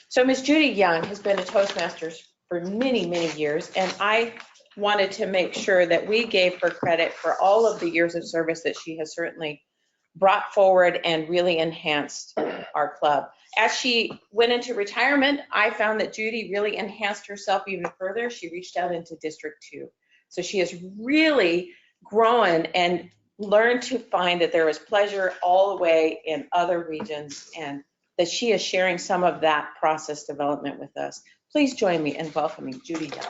So Ms. Judy Young has been a Toastmasters for many, many years, and I wanted to make sure that we gave her credit for all of the years of service that she has certainly brought forward and really enhanced our club. As she went into retirement, I found that Judy really enhanced herself even further. She reached out into District 2. So she has really grown and learned to find that there is pleasure all the way in other regions, and that she is sharing some of that process development with us. Please join me in welcoming Judy Young.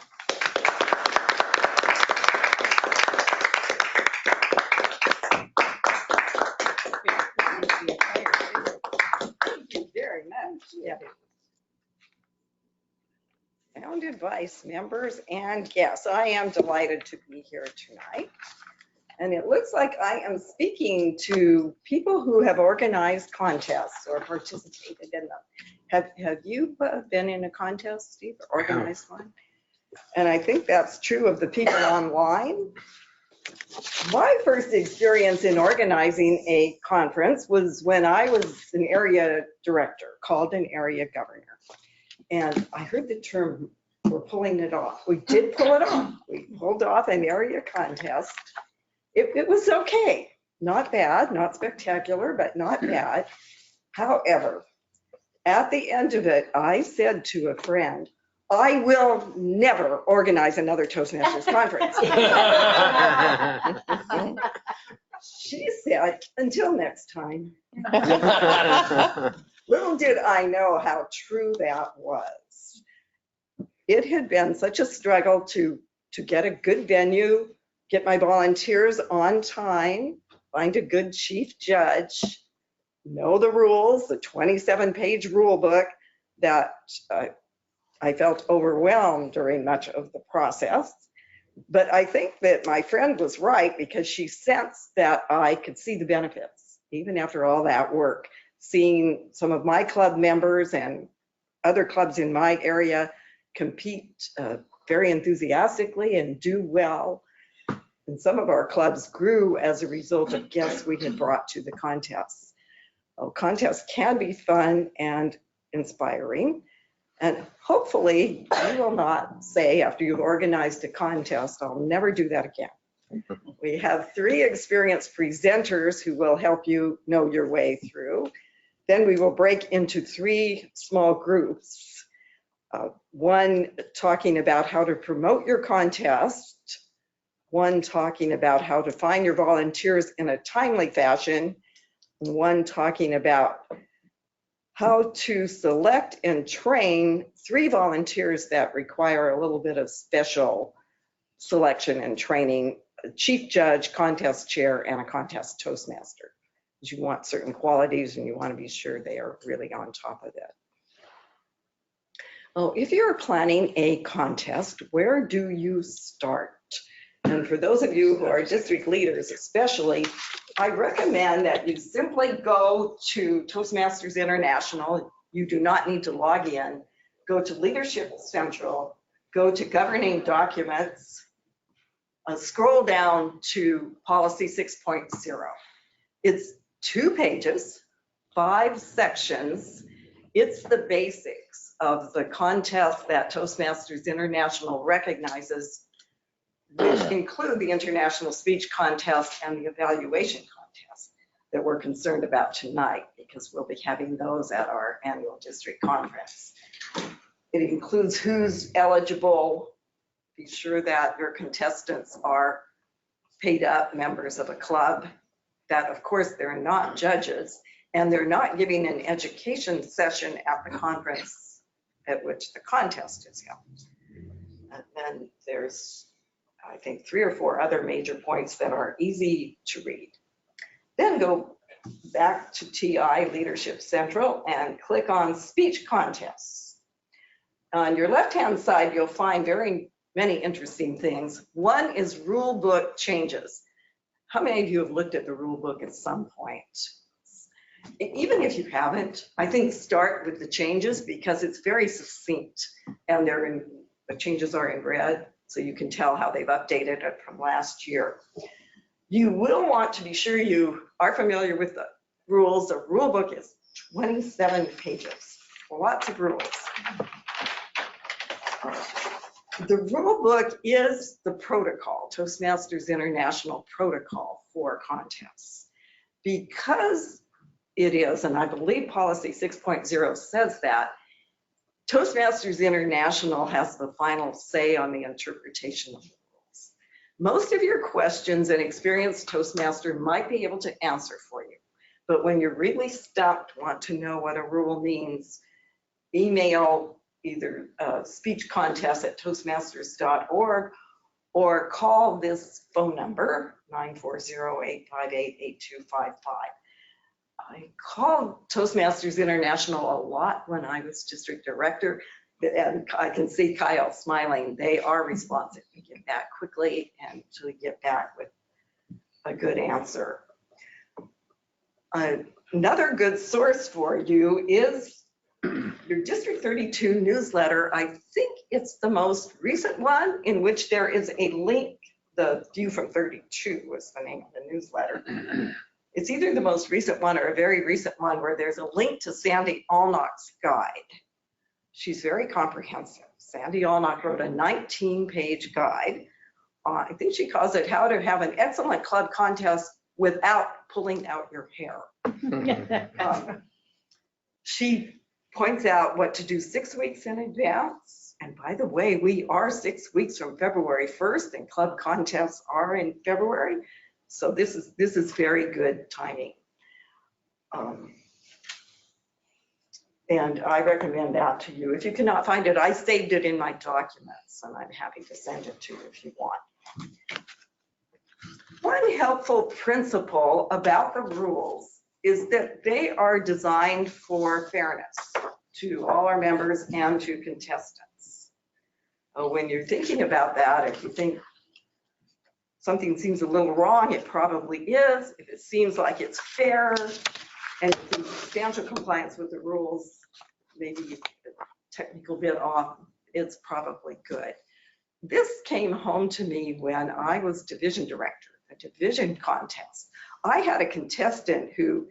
Thank you very much. Yeah. Founded Vice members and guests, I am delighted to be here tonight. And it looks like I am speaking to people who have organized contests or participated in them. Have you been in a contest, Steve, or organized one? And I think that's true of the people online. My first experience in organizing a conference was when I was an area director, called an area governor. And I heard the term, we're pulling it off. We did pull it off. We pulled off an area contest. It was okay, not bad, not spectacular, but not bad. However, at the end of it, I said to a friend, I will never organize another Toastmasters conference. She said, until next time. Little did I know how true that was. It had been such a struggle to get a good venue, get my volunteers on time, find a good chief judge, know the rules, the 27-page rule book that I felt overwhelmed during much of the process. But I think that my friend was right, because she sensed that I could see the benefits, even after all that work, seeing some of my club members and other clubs in my area compete very enthusiastically and do well. And some of our clubs grew as a result of guests we had brought to the contests. Well, contests can be fun and inspiring. And hopefully you will not say after you've organized a contest, I'll never do that again. We have 3 experienced presenters who will help you know your way through. Then we will break into 3 small groups. One talking about how to promote your contest, one talking about how to find your volunteers in a timely fashion, and one talking about how to select and train 3 volunteers that require a little bit of special selection and training: a chief judge, contest chair, and a contest toastmaster. You want certain qualities and you want to be sure they are really on top of it. Oh, if you're planning a contest, where do you start? And for those of you who are district leaders especially, I recommend that you simply go to Toastmasters International. You do not need to log in. Go to Leadership Central, go to Governing Documents, scroll down to Policy 6.0. It's 2 pages, 5 sections. It's the basics of the contest that Toastmasters International recognizes, which include the International Speech Contest and the Evaluation Contest that we're concerned about tonight, because we'll be having those at our annual district conference. It includes who's eligible. Be sure that your contestants are paid up members of a club, that of course they're not judges, and they're not giving an education session at the conference at which the contest is held. And then there's, I think, 3 or 4 other major points that are easy to read. Then go back to TI Leadership Central and click on Speech Contests. On your left-hand side, you'll find very many interesting things. One is rule book changes. How many of you have looked at the rule book at some point? Even if you haven't, I think start with the changes, because it's very succinct, and the changes are in red, so you can tell how they've updated it from last year. You will want to be sure you are familiar with the rules. The rule book is 27 pages, lots of rules. The rule book is the protocol, Toastmasters International Protocol for contests. Because it is, and I believe policy 6.0 says that, Toastmasters International has the final say on the interpretation of the rules. Most of your questions an experienced Toastmaster might be able to answer for you. But when you're really stumped, want to know what a rule means, email either speechcontest@toastmasters.org or call this phone number, 940-858-8255. I called Toastmasters International a lot when I was district director, and I can see Kyle smiling. They are responsive. We get back quickly and to get back with a good answer. Another good source for you is your District 32 newsletter. I think it's the most recent one in which there is a link. The View from 32 is the name of the newsletter. It's either the most recent one or a very recent one where there's a link to Sandy Allnock's guide. She's very comprehensive. Sandy Allnock wrote a 19-page guide. I think she calls it How to Have an Excellent Club Contest Without Pulling Out Your Hair. She points out what to do 6 weeks in advance. And by the way, we are 6 weeks from February 1st and club contests are in February. So this is very good timing. And I recommend that to you. If you cannot find it, I saved it in my documents and I'm happy to send it to you if you want. One helpful principle about the rules is that they are designed for fairness to all our members and to contestants. When you're thinking about that, if you think something seems a little wrong, it probably is. If it seems like it's fair and it's in substantial compliance with the rules, maybe a technical bit off, it's probably good. This came home to me when I was division director, a division contest. I had a contestant who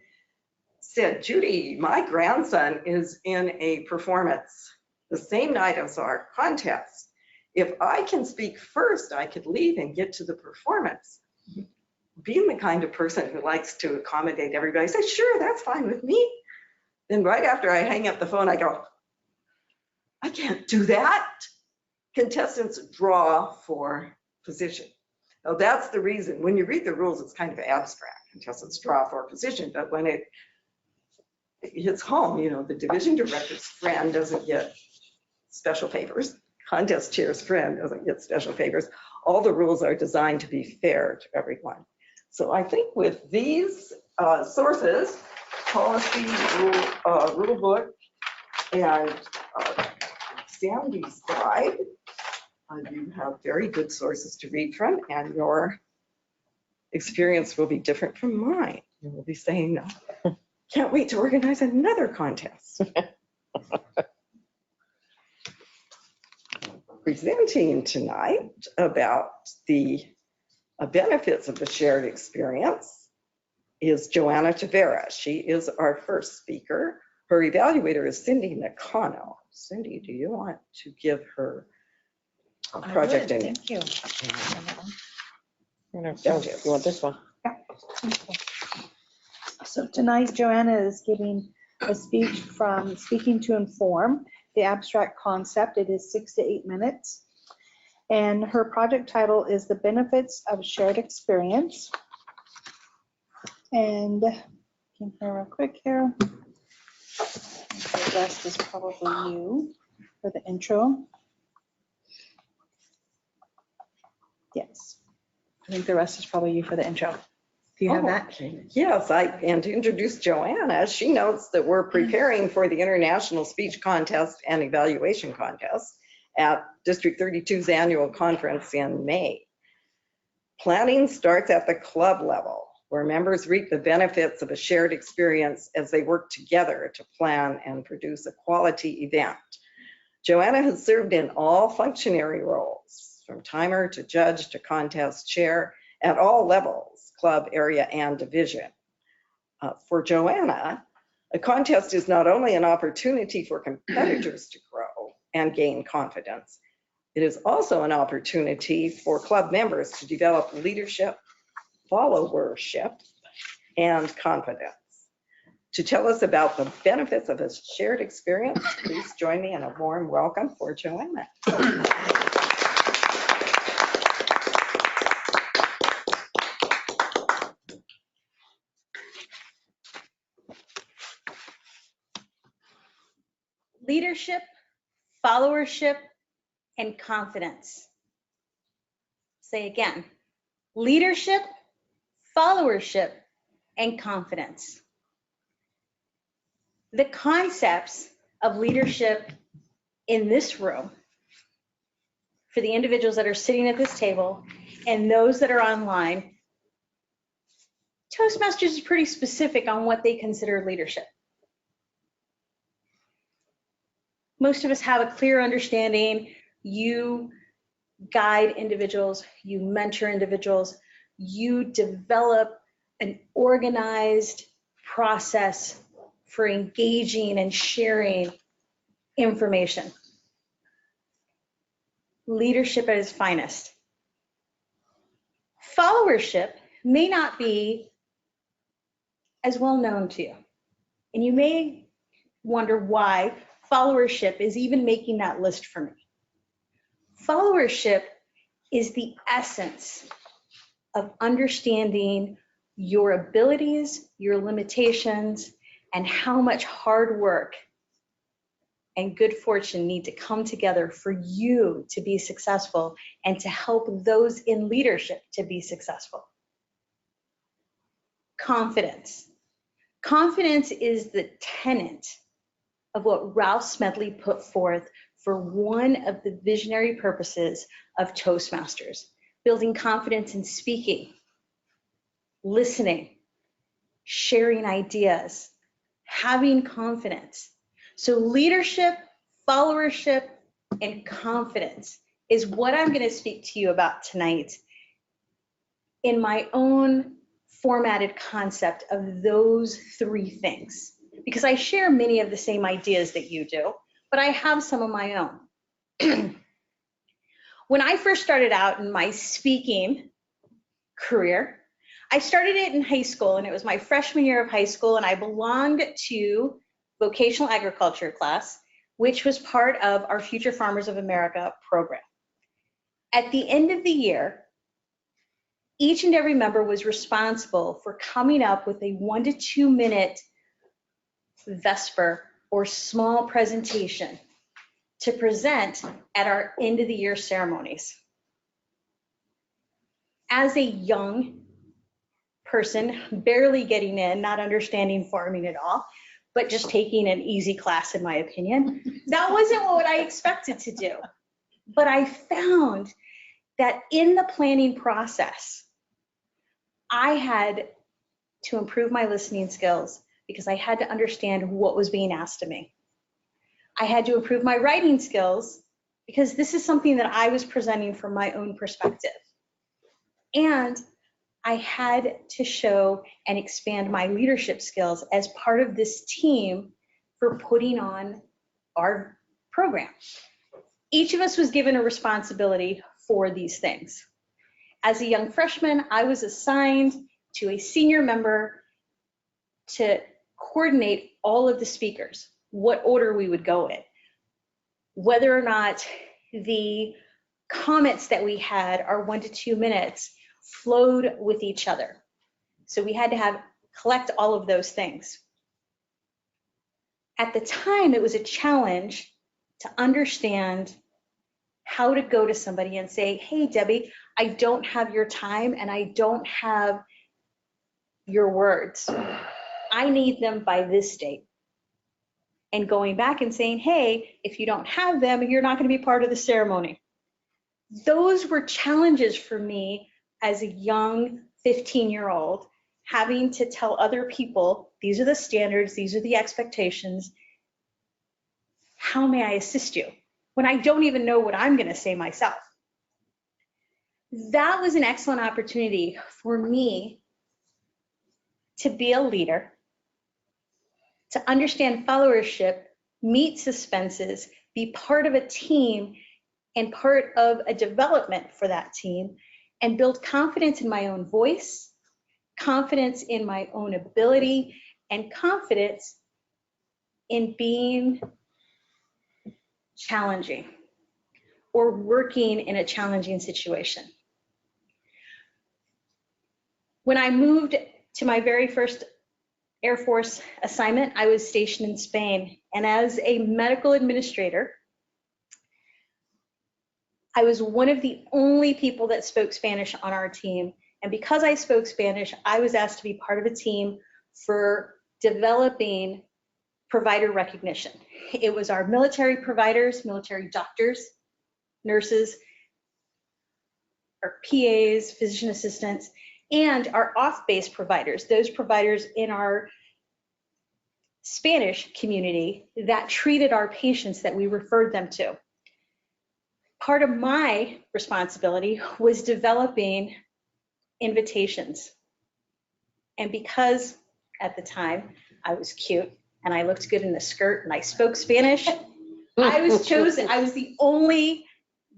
said, Judy, my grandson is in a performance the same night as our contest. If I can speak first, I could leave and get to the performance. Being the kind of person who likes to accommodate everybody, I said, sure, that's fine with me. Then right after I hang up the phone, I go, I can't do that. Contestants draw for position. Now that's the reason. When you read the rules, it's kind of abstract. Contestants draw for position, but when it hits home, you know, the division director's friend doesn't get special favors. Contest chair's friend doesn't get special favors. All the rules are designed to be fair to everyone. So I think with these sources, policy, rule book, and Sandy's guide, you have very good sources to read from, and your experience will be different from mine. You will be saying, can't wait to organize another contest. Presenting tonight about the benefits of the shared experience is Joanna Tavera. She is our first speaker. Her evaluator is Cindy Nakano. Cindy, do you want to give her a project in it? Thank you. You want this one? So tonight, Joanna is giving a speech from Speaking to Inform, the abstract concept. It is 6 to 8 minutes. And her project title is The Benefits of Shared Experience. And give her real quick here. The rest is probably you for the intro. Yes, I think the rest is probably you for the intro. Do you have that? Okay. Yes, and to introduce Joanna, she notes that we're preparing for the International Speech Contest and Evaluation Contest at District 32's annual conference in May. Planning starts at the club level, where members reap the benefits of a shared experience as they work together to plan and produce a quality event. Joanna has served in all functionary roles, from timer to judge to contest chair, at all levels, club, area, and division. For Joanna, a contest is not only an opportunity for competitors to grow, and gain confidence. It is also an opportunity for club members to develop leadership, followership, and confidence. To tell us about the benefits of a shared experience, please join me in a warm welcome for Joanna. Leadership, followership, and confidence. Say again, leadership, followership, and confidence. The concepts of leadership in this room, for the individuals that are sitting at this table and those that are online, Toastmasters is pretty specific on what they consider leadership. Most of us have a clear understanding. You guide individuals, you mentor individuals, you develop an organized process for engaging and sharing information. Leadership at its finest. Followership may not be as well known to you, and you may wonder why followership is even making that list for me. Followership is the essence of understanding your abilities, your limitations, and how much hard work and good fortune need to come together for you to be successful and to help those in leadership to be successful. Confidence. Confidence is the tenet of what Ralph Smedley put forth for one of the visionary purposes of Toastmasters, building confidence in speaking, listening, sharing ideas, having confidence. So leadership, followership, and confidence is what I'm going to speak to you about tonight in my own formatted concept of those three things, because I share many of the same ideas that you do, but I have some of my own. When I first started out in my speaking career, I started it in high school, and it was my freshman year of high school, and I belonged to vocational agriculture class, which was part of our Future Farmers of America program. At the end of the year, each and every member was responsible for coming up with a 1 to 2 minute Vesper or small presentation to present at our end of the year ceremonies. As a young person, barely getting in, not understanding farming at all, but just taking an easy class in my opinion, that wasn't what I expected to do. But I found that in the planning process, I had to improve my listening skills because I had to understand what was being asked of me. I had to improve my writing skills because this is something that I was presenting from my own perspective. And I had to show and expand my leadership skills as part of this team for putting on our program. Each of us was given a responsibility for these things. As a young freshman, I was assigned to a senior member to coordinate all of the speakers, what order we would go in, whether or not the comments that we had, our 1 to 2 minutes, flowed with each other. So we had to collect all of those things. At the time, it was a challenge to understand how to go to somebody and say, hey, Debbie, I don't have your time and I don't have your words. I need them by this date. And going back and saying, hey, if you don't have them, you're not going to be part of the ceremony. Those were challenges for me as a young 15-year-old, having to tell other people, these are the standards, these are the expectations. How may I assist you? When I don't even know what I'm going to say myself. That was an excellent opportunity for me to be a leader, to understand followership meet suspenses, be part of a team and part of a development for that team, and build confidence in my own voice, confidence in my own ability, and confidence in being challenging or working in a challenging situation. When I moved to my very first Air Force assignment, I was stationed in Spain. And as a medical administrator, I was one of the only people that spoke Spanish on our team. And because I spoke Spanish, I was asked to be part of a team for developing provider recognition. It was our military providers, military doctors, nurses, our PAs, physician assistants, and our off-base providers, those providers in our Spanish community that treated our patients that we referred them to. Part of my responsibility was developing invitations. And because at the time I was cute and I looked good in a skirt and I spoke Spanish, I was chosen. I was the only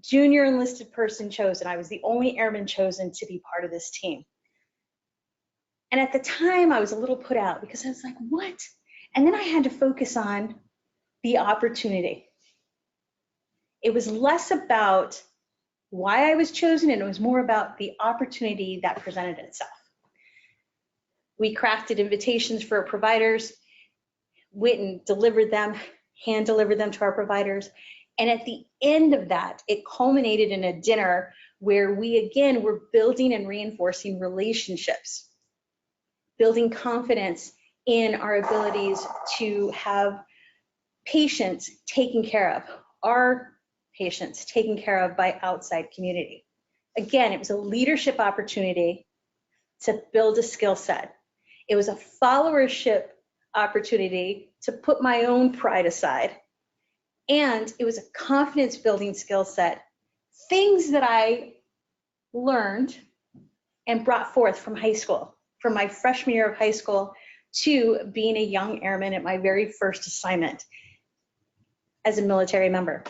junior enlisted person chosen. I was the only airman chosen to be part of this team. And at the time I was a little put out because I was like, what? And then I had to focus on the opportunity. It was less about why I was chosen and it was more about the opportunity that presented itself. We crafted invitations for our providers, went and delivered them, hand delivered them to our providers. And at the end of that, it culminated in a dinner where we again were building and reinforcing relationships, building confidence in our abilities to have patients taken care of, our patients taken care of by outside community. Again, it was a leadership opportunity to build a skill set. It was a followership opportunity to put my own pride aside. And it was a confidence building skill set, things that I learned and brought forth from high school, from my freshman year of high school to being a young airman at my very first assignment as a military member.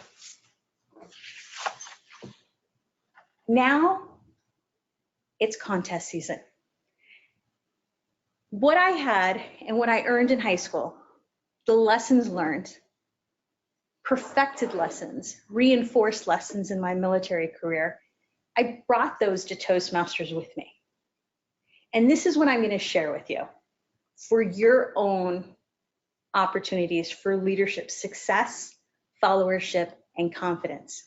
Now it's contest season. What I had and what I earned in high school, the lessons learned, perfected lessons, reinforced lessons in my military career, I brought those to Toastmasters with me. And this is what I'm going to share with you for your own opportunities for leadership success, followership, and confidence.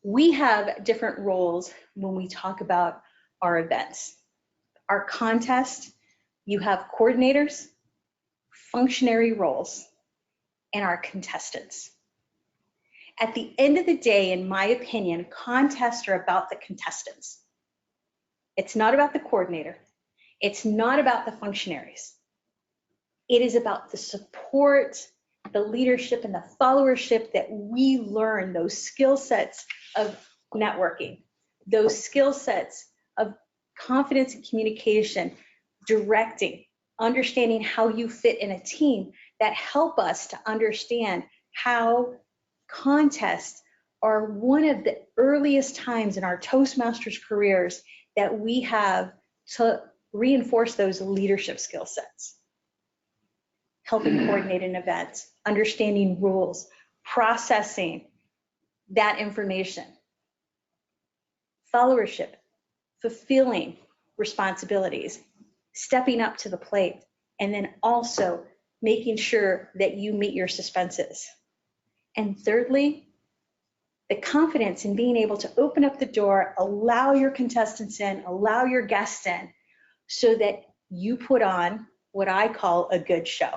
We have different roles when we talk about our events. Our contest, you have coordinators, functionary roles, and our contestants. At the end of the day, in my opinion, contests are about the contestants. It's not about the coordinator. It's not about the functionaries. It is about the support, the leadership, and the followership that we learn, those skill sets of networking, those skill sets of confidence and communication, directing, understanding how you fit in a team that help us to understand how contests are one of the earliest times in our Toastmasters careers that we have to reinforce those leadership skill sets. Helping coordinate an event, understanding rules, processing that information, followership, fulfilling responsibilities, stepping up to the plate, and then also making sure that you meet your suspenses. And thirdly, the confidence in being able to open up the door, allow your contestants in, allow your guests in, so that you put on what I call a good show.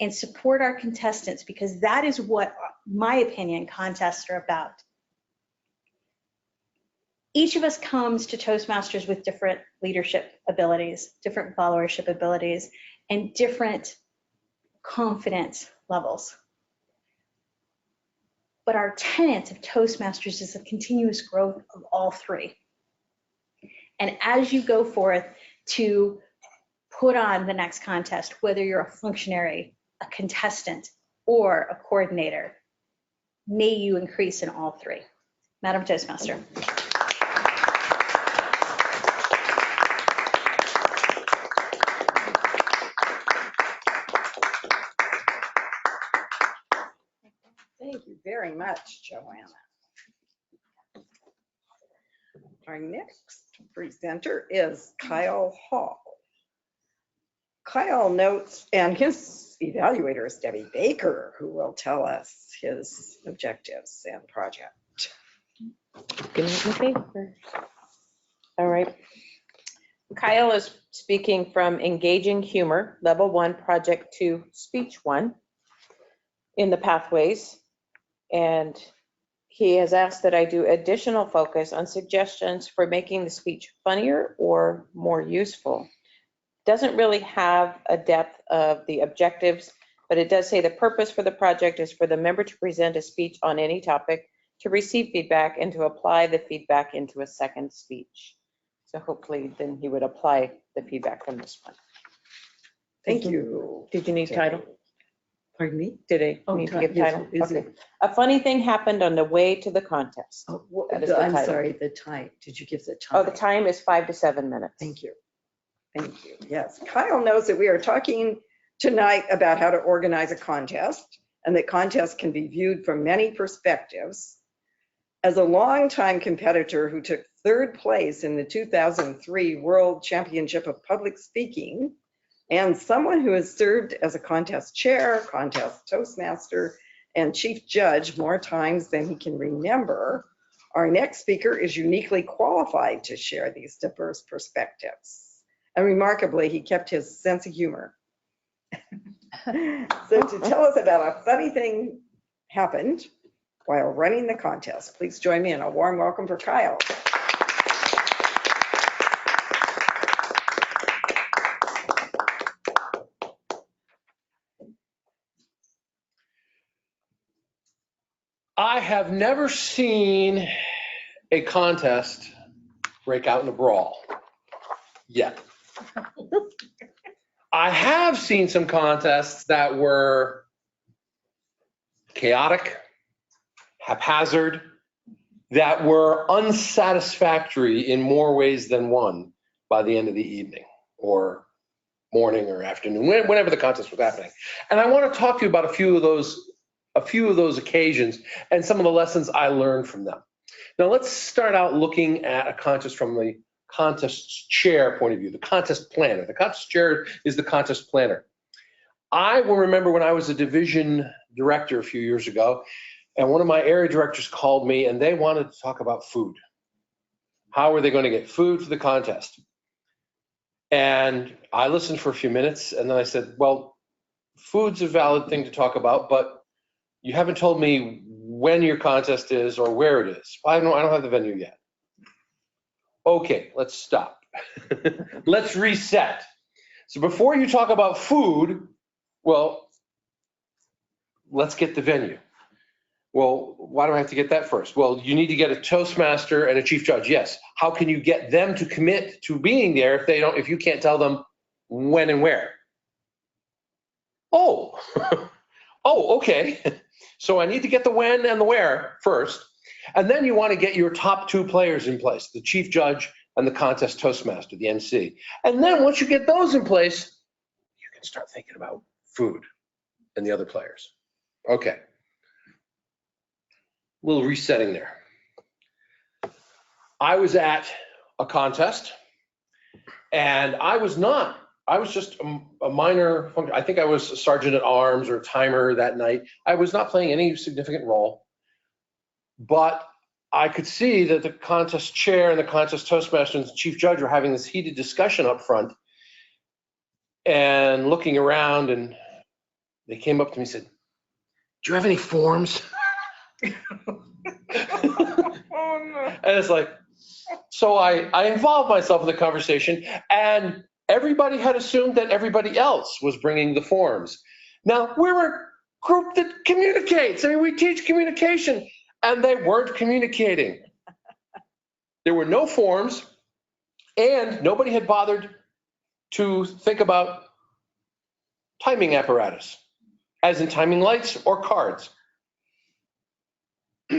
And support our contestants, because that is what, my opinion, contests are about. Each of us comes to Toastmasters with different leadership abilities, different followership abilities, and different confidence levels. But our tenet of Toastmasters is the continuous growth of all three. And as you go forth to put on the next contest, whether you're a functionary, a contestant, or a coordinator. May you increase in all three. Madam Toastmaster. Thank you very much, Joanna. Our next presenter is Kyle Hall. Kyle notes, and his evaluator is Debbie Baker, who will tell us his objectives and project. Give me the paper. All right. Kyle is speaking from Engaging Humor, Level 1, Project 2, Speech 1 in the Pathways. And he has asked that I do additional focus on suggestions for making the speech funnier or more useful. Doesn't really have a depth of the objectives, but it does say the purpose for the project is for the member to present a speech on any topic, to receive feedback, and to apply the feedback into a second speech. So hopefully then he would apply the feedback from this one. Thank you. Did you need title? Pardon me? Did I need to give yes, title? is Okay. it- A funny thing happened on the way to the contest. Oh, That is the I'm title. sorry, the time. Did you give the time? Oh, the time is 5 to 7 minutes. Thank you. Thank you. Yes, Kyle knows that we are talking tonight about how to organize a contest, and that contests can be viewed from many perspectives. As a longtime competitor who took third place in the 2003 World Championship of Public Speaking, and someone who has served as a contest chair, contest Toastmaster, and chief judge more times than he can remember, our next speaker is uniquely qualified to share these diverse perspectives. And remarkably, he kept his sense of humor. So to tell us about a funny thing happened while running the contest, please join me in a warm welcome for Kyle. I have never seen a contest break out in a brawl yet. I have seen some contests that were chaotic, haphazard, that were unsatisfactory in more ways than one by the end of the evening or morning or afternoon, whenever the contest was happening. And I want to talk to you about a few of those occasions and some of the lessons I learned from them. Now let's start out looking at a contest from the contest chair point of view, the contest planner. The contest chair is the contest planner. I will remember when I was a division director a few years ago, and one of my area directors called me and they wanted to talk about food. How were they going to get food for the contest? And I listened for a few minutes and then I said, well, food's a valid thing to talk about, but you haven't told me when your contest is or where it is. I don't have the venue yet. Okay, let's stop. Let's reset. So before you talk about food, well, let's get the venue. Well, why do I have to get that first? Well, you need to get a Toastmaster and a chief judge. Yes. How can you get them to commit to being there if you can't tell them when and where? Oh, oh, okay. So I need to get the when and the where first. And then you want to get your top two players in place, the chief judge and the contest Toastmaster, the MC. And then once you get those in place, you can start thinking about food and the other players. Okay. A little resetting there. I was at a contest and I was just a minor, I think I was a sergeant at arms or a timer that night. I was not playing any significant role, but I could see that the contest chair and the contest Toastmaster and the chief judge were having this heated discussion up front and looking around, and they came up to me and said, do you have any forms? And it's like, so I involved myself in the conversation, and everybody had assumed that everybody else was bringing the forms. Now, we're a group that communicates. I mean, we teach communication, and they weren't communicating. There were no forms, and nobody had bothered to think about timing apparatus as in timing lights or cards.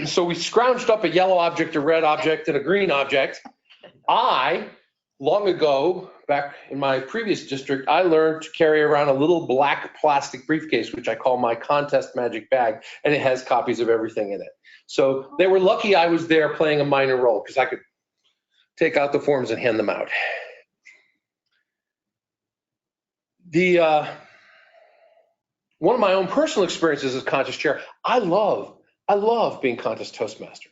So we scrounged up a yellow object, a red object, and a green object. Long ago, back in my previous district, I learned to carry around a little black plastic briefcase, which I call my contest magic bag, and it has copies of everything in it. So they were lucky I was there playing a minor role, because I could take out the forms and hand them out. One of my own personal experiences as contest chair, I love being contest Toastmaster.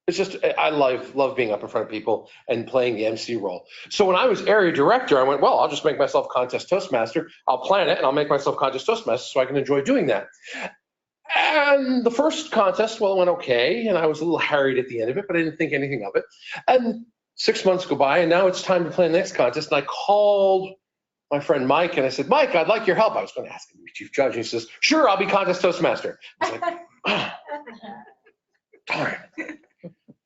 It's just, I love being up in front of people and playing the MC role. So when I was area director, I went, well, I'll just make myself contest Toastmaster. I'll plan it and I'll make myself contest Toastmaster so I can enjoy doing that. And the first contest, well, it went okay. And I was a little harried at the end of it, but I didn't think anything of it. And 6 months go by and now it's time to play the next contest. And I called my friend Mike and I said, Mike, I'd like your help. I was going to ask him to be chief judge. And he says, sure, I'll be contest Toastmaster. I was like, oh, darn.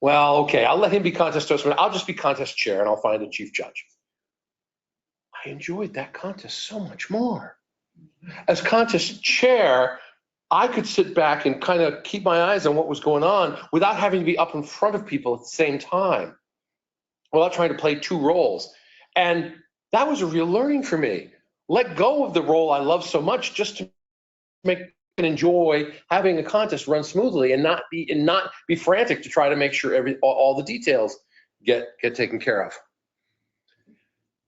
Well, okay, I'll let him be contest Toastmaster. I'll just be contest chair and I'll find a chief judge. I enjoyed that contest so much more. As contest chair, I could sit back and kind of keep my eyes on what was going on without having to be up in front of people at the same time, without trying to play two roles. And that was a real learning for me. Let go of the role I love so much just to make and enjoy having a contest run smoothly and not be frantic to try to make sure all the details get taken care of.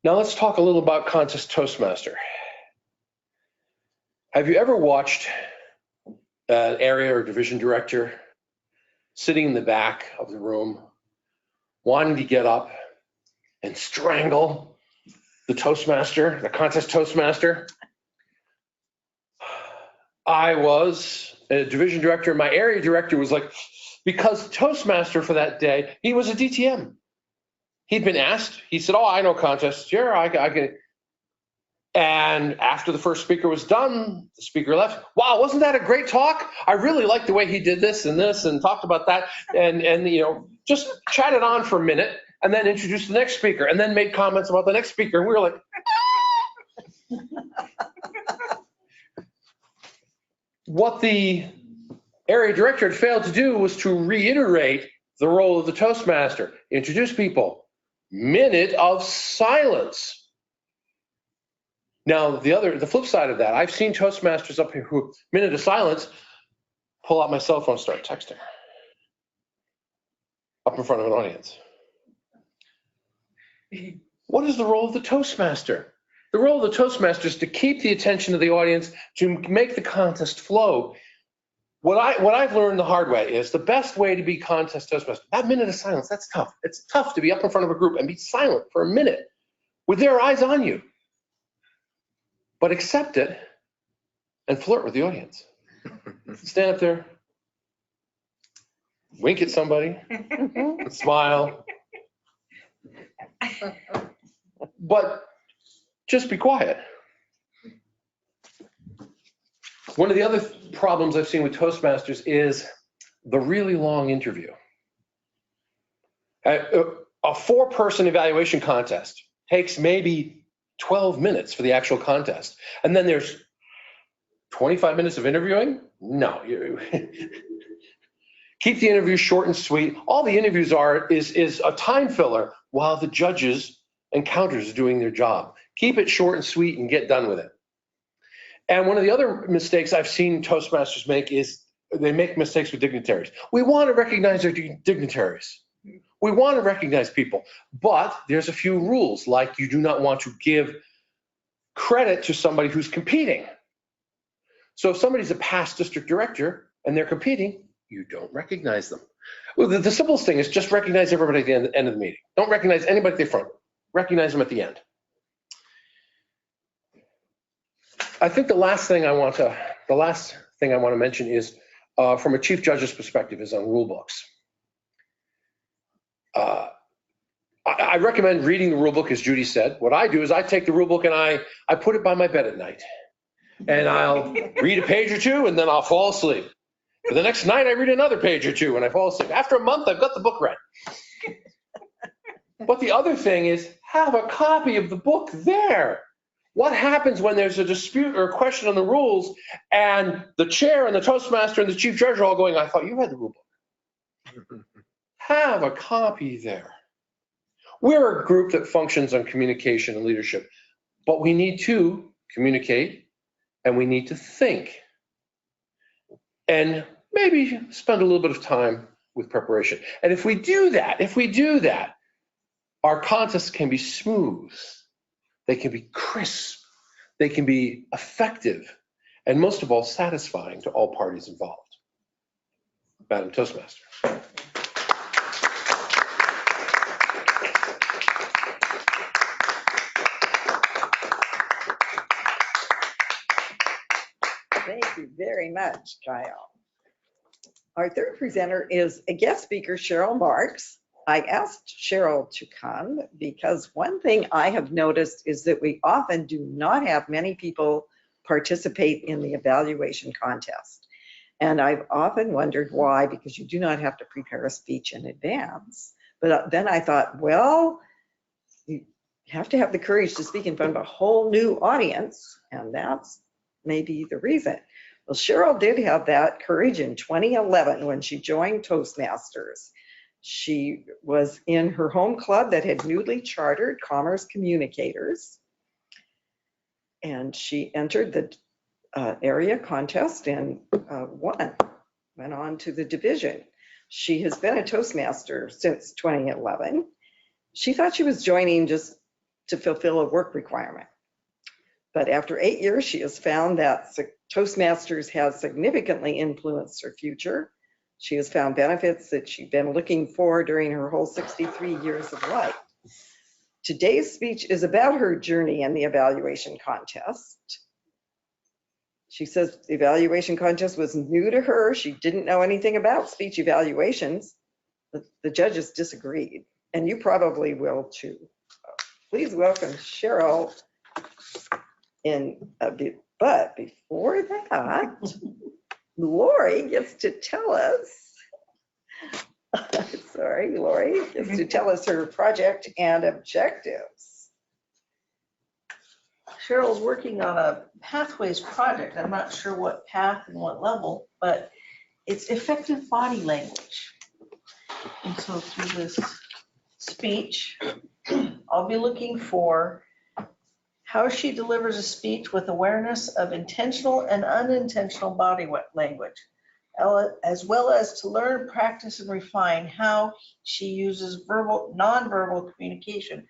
Now let's talk a little about contest Toastmaster. Have you ever watched an area or division director sitting in the back of the room wanting to get up and strangle the Toastmaster, the contest Toastmaster? I was a division director, and my area director was like, because Toastmaster for that day, he was a DTM. He'd been asked, he said, oh, I know contest chair, I can. And after the first speaker was done, the speaker left. Wow, wasn't that a great talk? I really liked the way he did this and talked about that and you know, just chatted on for a minute and then introduced the next speaker and then made comments about the next speaker. And we were like, what the area director had failed to do was to reiterate the role of the Toastmaster, introduce people, minute of silence. Now, the flip side of that, I've seen Toastmasters up here who, minute of silence, pull out my cell phone, start texting up in front of an audience. What is the role of the Toastmaster? The role of the Toastmaster is to keep the attention of the audience, to make the contest flow. What I've learned the hard way is the best way to be contest Toastmaster, that minute of silence, that's tough. It's tough to be up in front of a group and be silent for a minute with their eyes on you. But accept it and flirt with the audience. Stand up there, wink at somebody, smile. But just be quiet. One of the other problems I've seen with Toastmasters is the really long interview. A four-person evaluation contest takes maybe 12 minutes for the actual contest. And then there's 25 minutes of interviewing? No. Keep the interview short and sweet. All the interviews is a time filler while the judges and counters are doing their job. Keep it short and sweet and get done with it. And one of the other mistakes I've seen Toastmasters make is they make mistakes with dignitaries. We want to recognize our dignitaries. We want to recognize people, but there's a few rules, like you do not want to give credit to somebody who's competing. So if somebody's a past district director and they're competing, you don't recognize them. Well, the simplest thing is just recognize everybody at the end of the meeting. Don't recognize anybody at the front. Recognize them at the end. I think the last thing I want to mention is from a chief judge's perspective is on rule books. I recommend reading the rule book, as Judy said. What I do is I take the rule book and I put it by my bed at night. And I'll read a page or two and then I'll fall asleep. For the next night, I read another page or two and I fall asleep. After a month, I've got the book read. But the other thing is have a copy of the book there. What happens when there's a dispute or a question on the rules and the chair and the Toastmaster and the chief judge are all going, I thought you had the rule book. Have a copy there. We're a group that functions on communication and leadership, but we need to communicate and we need to think. And maybe spend a little bit of time with preparation. And if we do that, our contests can be smooth. They can be crisp. They can be effective. And most of all, satisfying to all parties involved. Madam Toastmaster. Thank you very much, Kyle. Our third presenter is a guest speaker, Cheryl Marks. I asked Cheryl to come because one thing I have noticed is that we often do not have many people participate in the evaluation contest. And I've often wondered why, because you do not have to prepare a speech in advance. But then I thought, well, you have to have the courage to speak in front of a whole new audience, and that's maybe the reason. Well, Cheryl did have that courage in 2011 when she joined Toastmasters. She was in her home club that had newly chartered Commerce Communicators. And she entered the area contest and won, went on to the division. She has been a Toastmaster since 2011. She thought she was joining just to fulfill a work requirement. But after 8 years, she has found that Toastmasters has significantly influenced her future. She has found benefits that she'd been looking for during her whole 63 years of life. Today's speech is about her journey in the evaluation contest. She says the evaluation contest was new to her. She didn't know anything about speech evaluations. The judges disagreed, and you probably will too. Please welcome Cheryl. But before that, Lori gets to tell us, Lori gets to tell us her project and objectives. Cheryl's working on a pathways project. I'm not sure what path and what level, but it's effective body language. And so through this speech, I'll be looking for how she delivers a speech with awareness of intentional and unintentional body language, as well as to learn, practice, and refine how she uses nonverbal communication.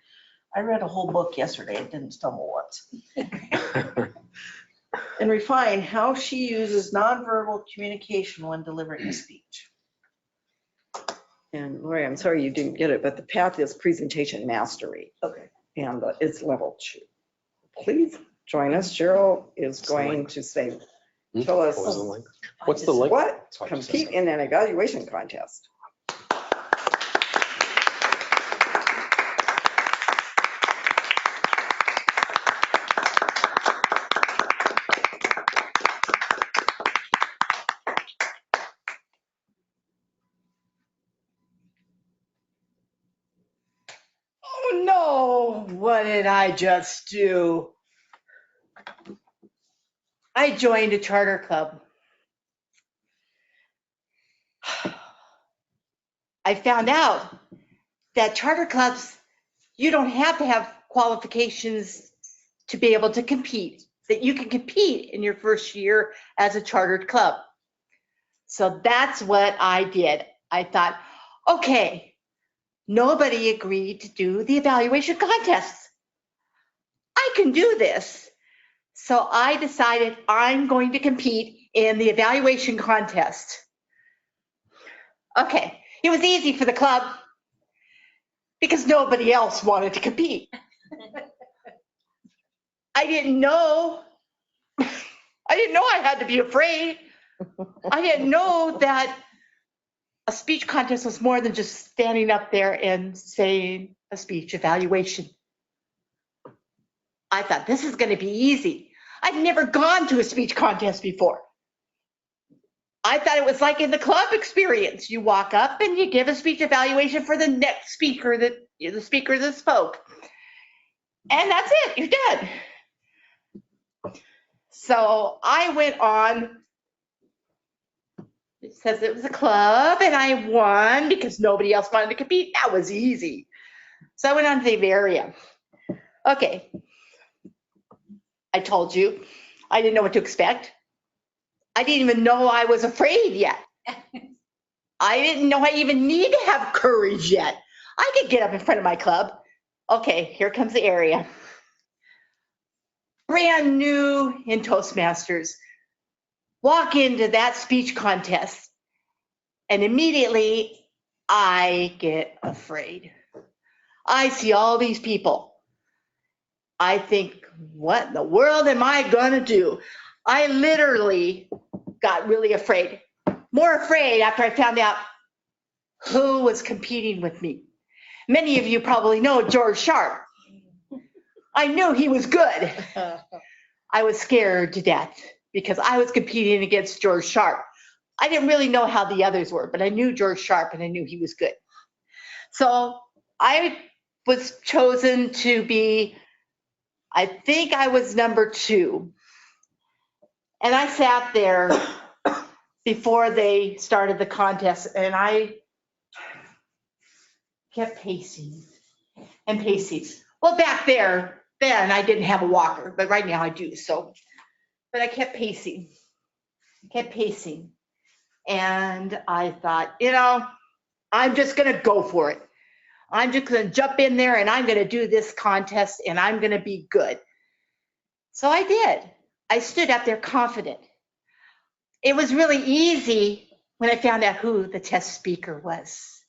I read a whole book yesterday and didn't stumble once. And refine how she uses nonverbal communication when delivering a speech. And Lori, I'm sorry you didn't get it, but the path is presentation mastery. Okay. And it's level 2. Please join us. Cheryl is going to say, tell us What's the link? what compete in an evaluation contest. Oh no, what did I just do? I joined a charter club. I found out that charter clubs, you don't have to have qualifications to be able to compete, that you can compete in your first year as a chartered club. So that's what I did. I thought, okay, nobody agreed to do the evaluation contest. I can do this. So I decided I'm going to compete in the evaluation contest. Okay, it was easy for the club because nobody else wanted to compete. I didn't know I had to be afraid. I didn't know that a speech contest was more than just standing up there and saying a speech evaluation. I thought this is going to be easy. I'd never gone to a speech contest before. I thought it was like in the club experience. You walk up and you give a speech evaluation for the next speaker, the speaker that spoke. And that's it, you're done. So I went on, it says it was a club and I won because nobody else wanted to compete. That was easy. So I went on to the area. Okay. I told you, I didn't know what to expect. I didn't even know I was afraid yet. I didn't know I even need to have courage yet. I could get up in front of my club. Okay, here comes the area. Brand new in Toastmasters. Walk into that speech contest, and immediately I get afraid. I see all these people. I think, what in the world am I gonna do? I literally got really afraid. More afraid after I found out who was competing with me. Many of you probably know George Sharp. I knew he was good. I was scared to death because I was competing against George Sharp. I didn't really know how the others were, but I knew George Sharp and I knew he was good. So I was chosen to be, I think I was number 2. And I sat there before they started the contest and I kept pacing and pacing. Well, back then I didn't have a walker, but right now I do. So, but I kept pacing. And I thought, I'm just going to go for it. I'm just going to jump in there and I'm going to do this contest and I'm going to be good. So I did. I stood up there confident. It was really easy when I found out who the test speaker was.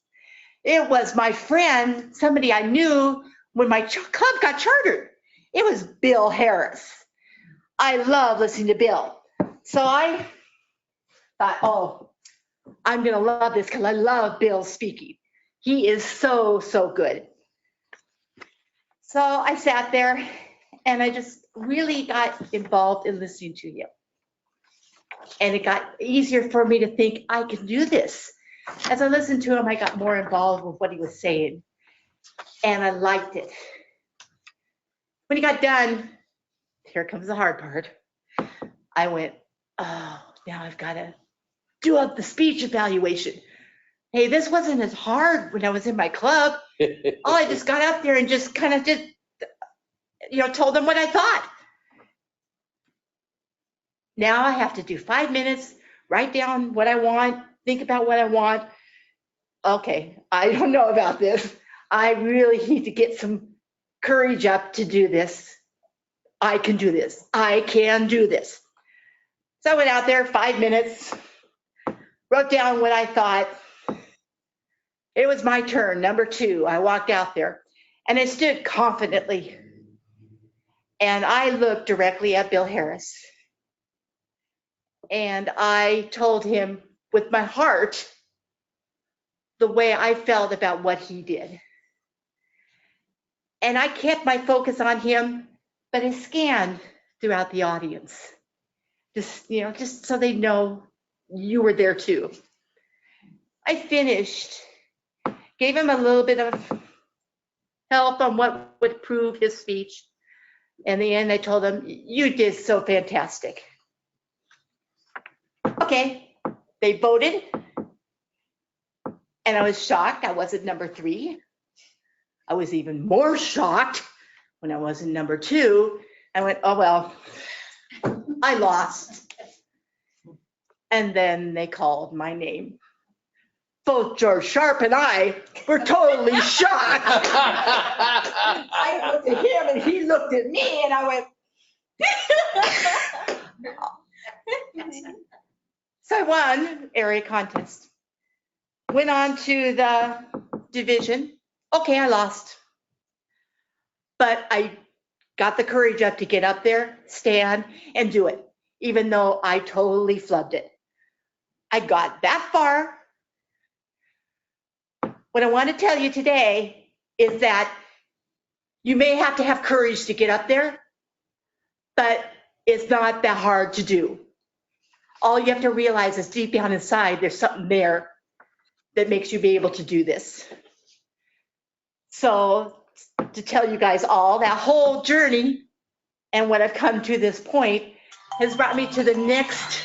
It was my friend, somebody I knew when my club got chartered. It was Bill Harris. I love listening to Bill. So I thought, oh, I'm going to love this because I love Bill speaking. He is so, so good. So I sat there and I just really got involved in listening to him. And it got easier for me to think, I can do this. As I listened to him, I got more involved with what he was saying. And I liked it. When he got done, here comes the hard part. I went, oh, now I've got to do up the speech evaluation. Hey, this wasn't as hard when I was in my club. Oh, I just got up there and just kind of just, told them what I thought. Now I have to do 5 minutes, write down what I want, think about what I want. Okay, I don't know about this. I really need to get some courage up to do this. I can do this. I can do this. So I went out there 5 minutes, wrote down what I thought. It was my turn, number 2. I walked out there and I stood confidently and I looked directly at Bill Harris. And I told him with my heart the way I felt about what he did. And I kept my focus on him, but I scanned throughout the audience. Just so they know you were there too. I finished, gave him a little bit of help on what would improve his speech. In the end, I told him, you did so fantastic. Okay, they voted. And I was shocked I wasn't number 3. I was even more shocked when I wasn't number 2. I went, oh, well, I lost. And then they called my name. Both George Sharp and I were totally shocked. I looked at him and he looked at me and I went. So I won area contest. Went on to the division. Okay, I lost. But I got the courage up to get up there, stand, and do it, even though I totally flubbed it. I got that far. What I want to tell you today is that you may have to have courage to get up there, but it's not that hard to do. All you have to realize is deep down inside, there's something there that makes you be able to do this. So to tell you guys all that whole journey and what I've come to this point has brought me to the next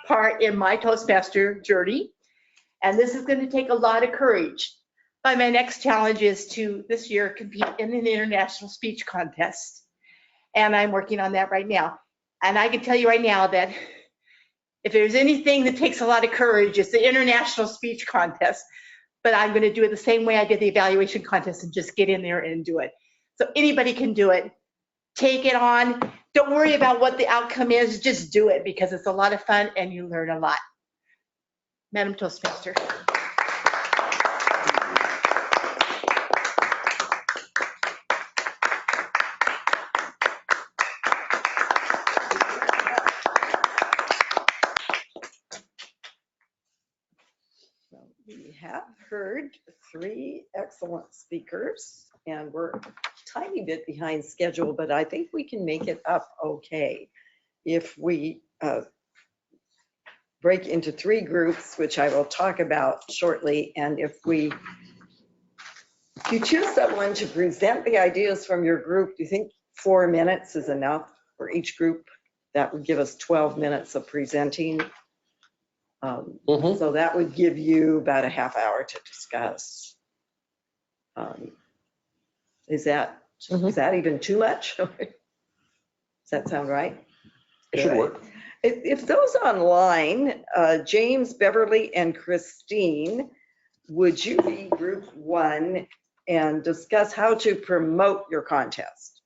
part in my Toastmaster journey. And this is going to take a lot of courage. But my next challenge is to this year compete in an international speech contest. And I'm working on that right now. And I can tell you right now that if there's anything that takes a lot of courage, it's the international speech contest. But I'm going to do it the same way I did the evaluation contest and just get in there and do it. So anybody can do it. Take it on. Don't worry about what the outcome is. Just do it because it's a lot of fun and you learn a lot. Madam Toastmaster. Well, we have heard 3 excellent speakers, and we're a tiny bit behind schedule, but I think we can make it up okay if we break into 3 groups, which I will talk about shortly. And if you choose someone to present the ideas from your group, do you think 4 minutes is enough for each group? That would give us 12 minutes of presenting. So that would give you about a half hour to discuss. Is that even too much? Does that sound right? It should work. If those online, James, Beverly, and Christine, would you be group 1 and discuss how to promote your contest?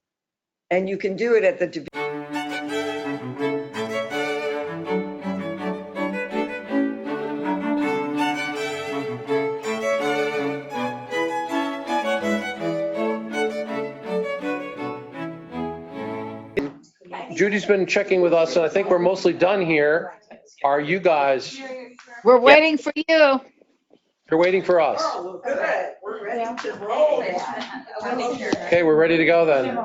And you can do it at the division. Judy's been checking with us, and I think we're mostly done here. Are you guys? We're waiting for you. You're waiting for us. Oh, well, good. We're ready to roll. Okay, we're ready to go then.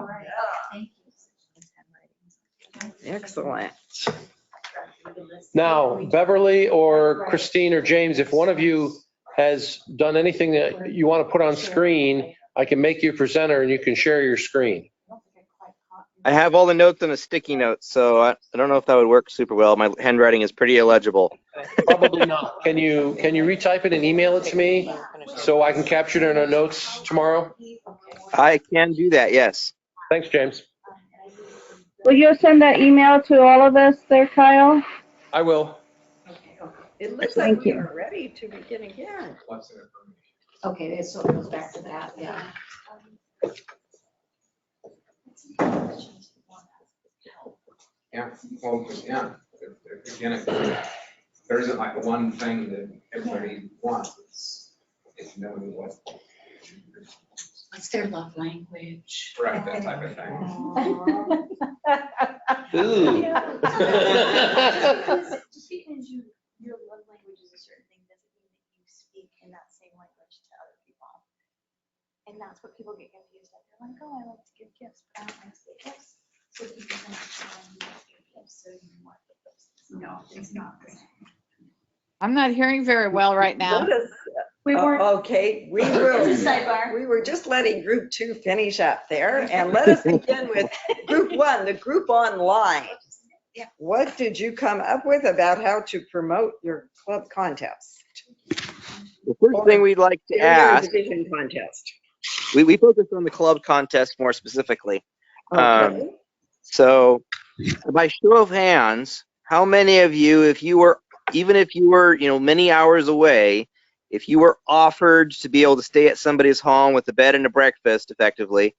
Excellent. Now, Beverly or Christine or James, if one of you has done anything that you want to put on screen, I can make you a presenter and you can share your screen. I have all the notes on a sticky note, so I don't know if that would work super well. My handwriting is pretty illegible. Probably not. Can you retype it and email it to me so I can capture it in our notes tomorrow? I can do that, yes. Thanks, James. Will you send that email to all of us there, Kyle? I will. It looks like we are ready to begin again. Okay, so it goes back to that, yeah. Yeah, well, yeah, again, there isn't like one thing that everybody wants. It's knowing what's their love language? right, that type of thing. Ooh. Just because your love language is a certain thing doesn't mean that you speak in that same language to other people. And that's what people get confused at. They're like, oh, I like to give gifts, but I don't like to get gifts. So you can understand you like to give gifts, so you want the gifts. No, it's not the same. I'm not hearing very well right now. Let us- Okay, we were just letting group 2 finish up there, and let us begin with group 1, the group online. What did you come up with about how to promote your club contest? The first thing we'd like to ask, Division contest. we focused on the club contest more specifically. Okay. So by show of hands, how many of you, even if you were, many hours away, if you were offered to be able to stay at somebody's home with a bed and a breakfast effectively,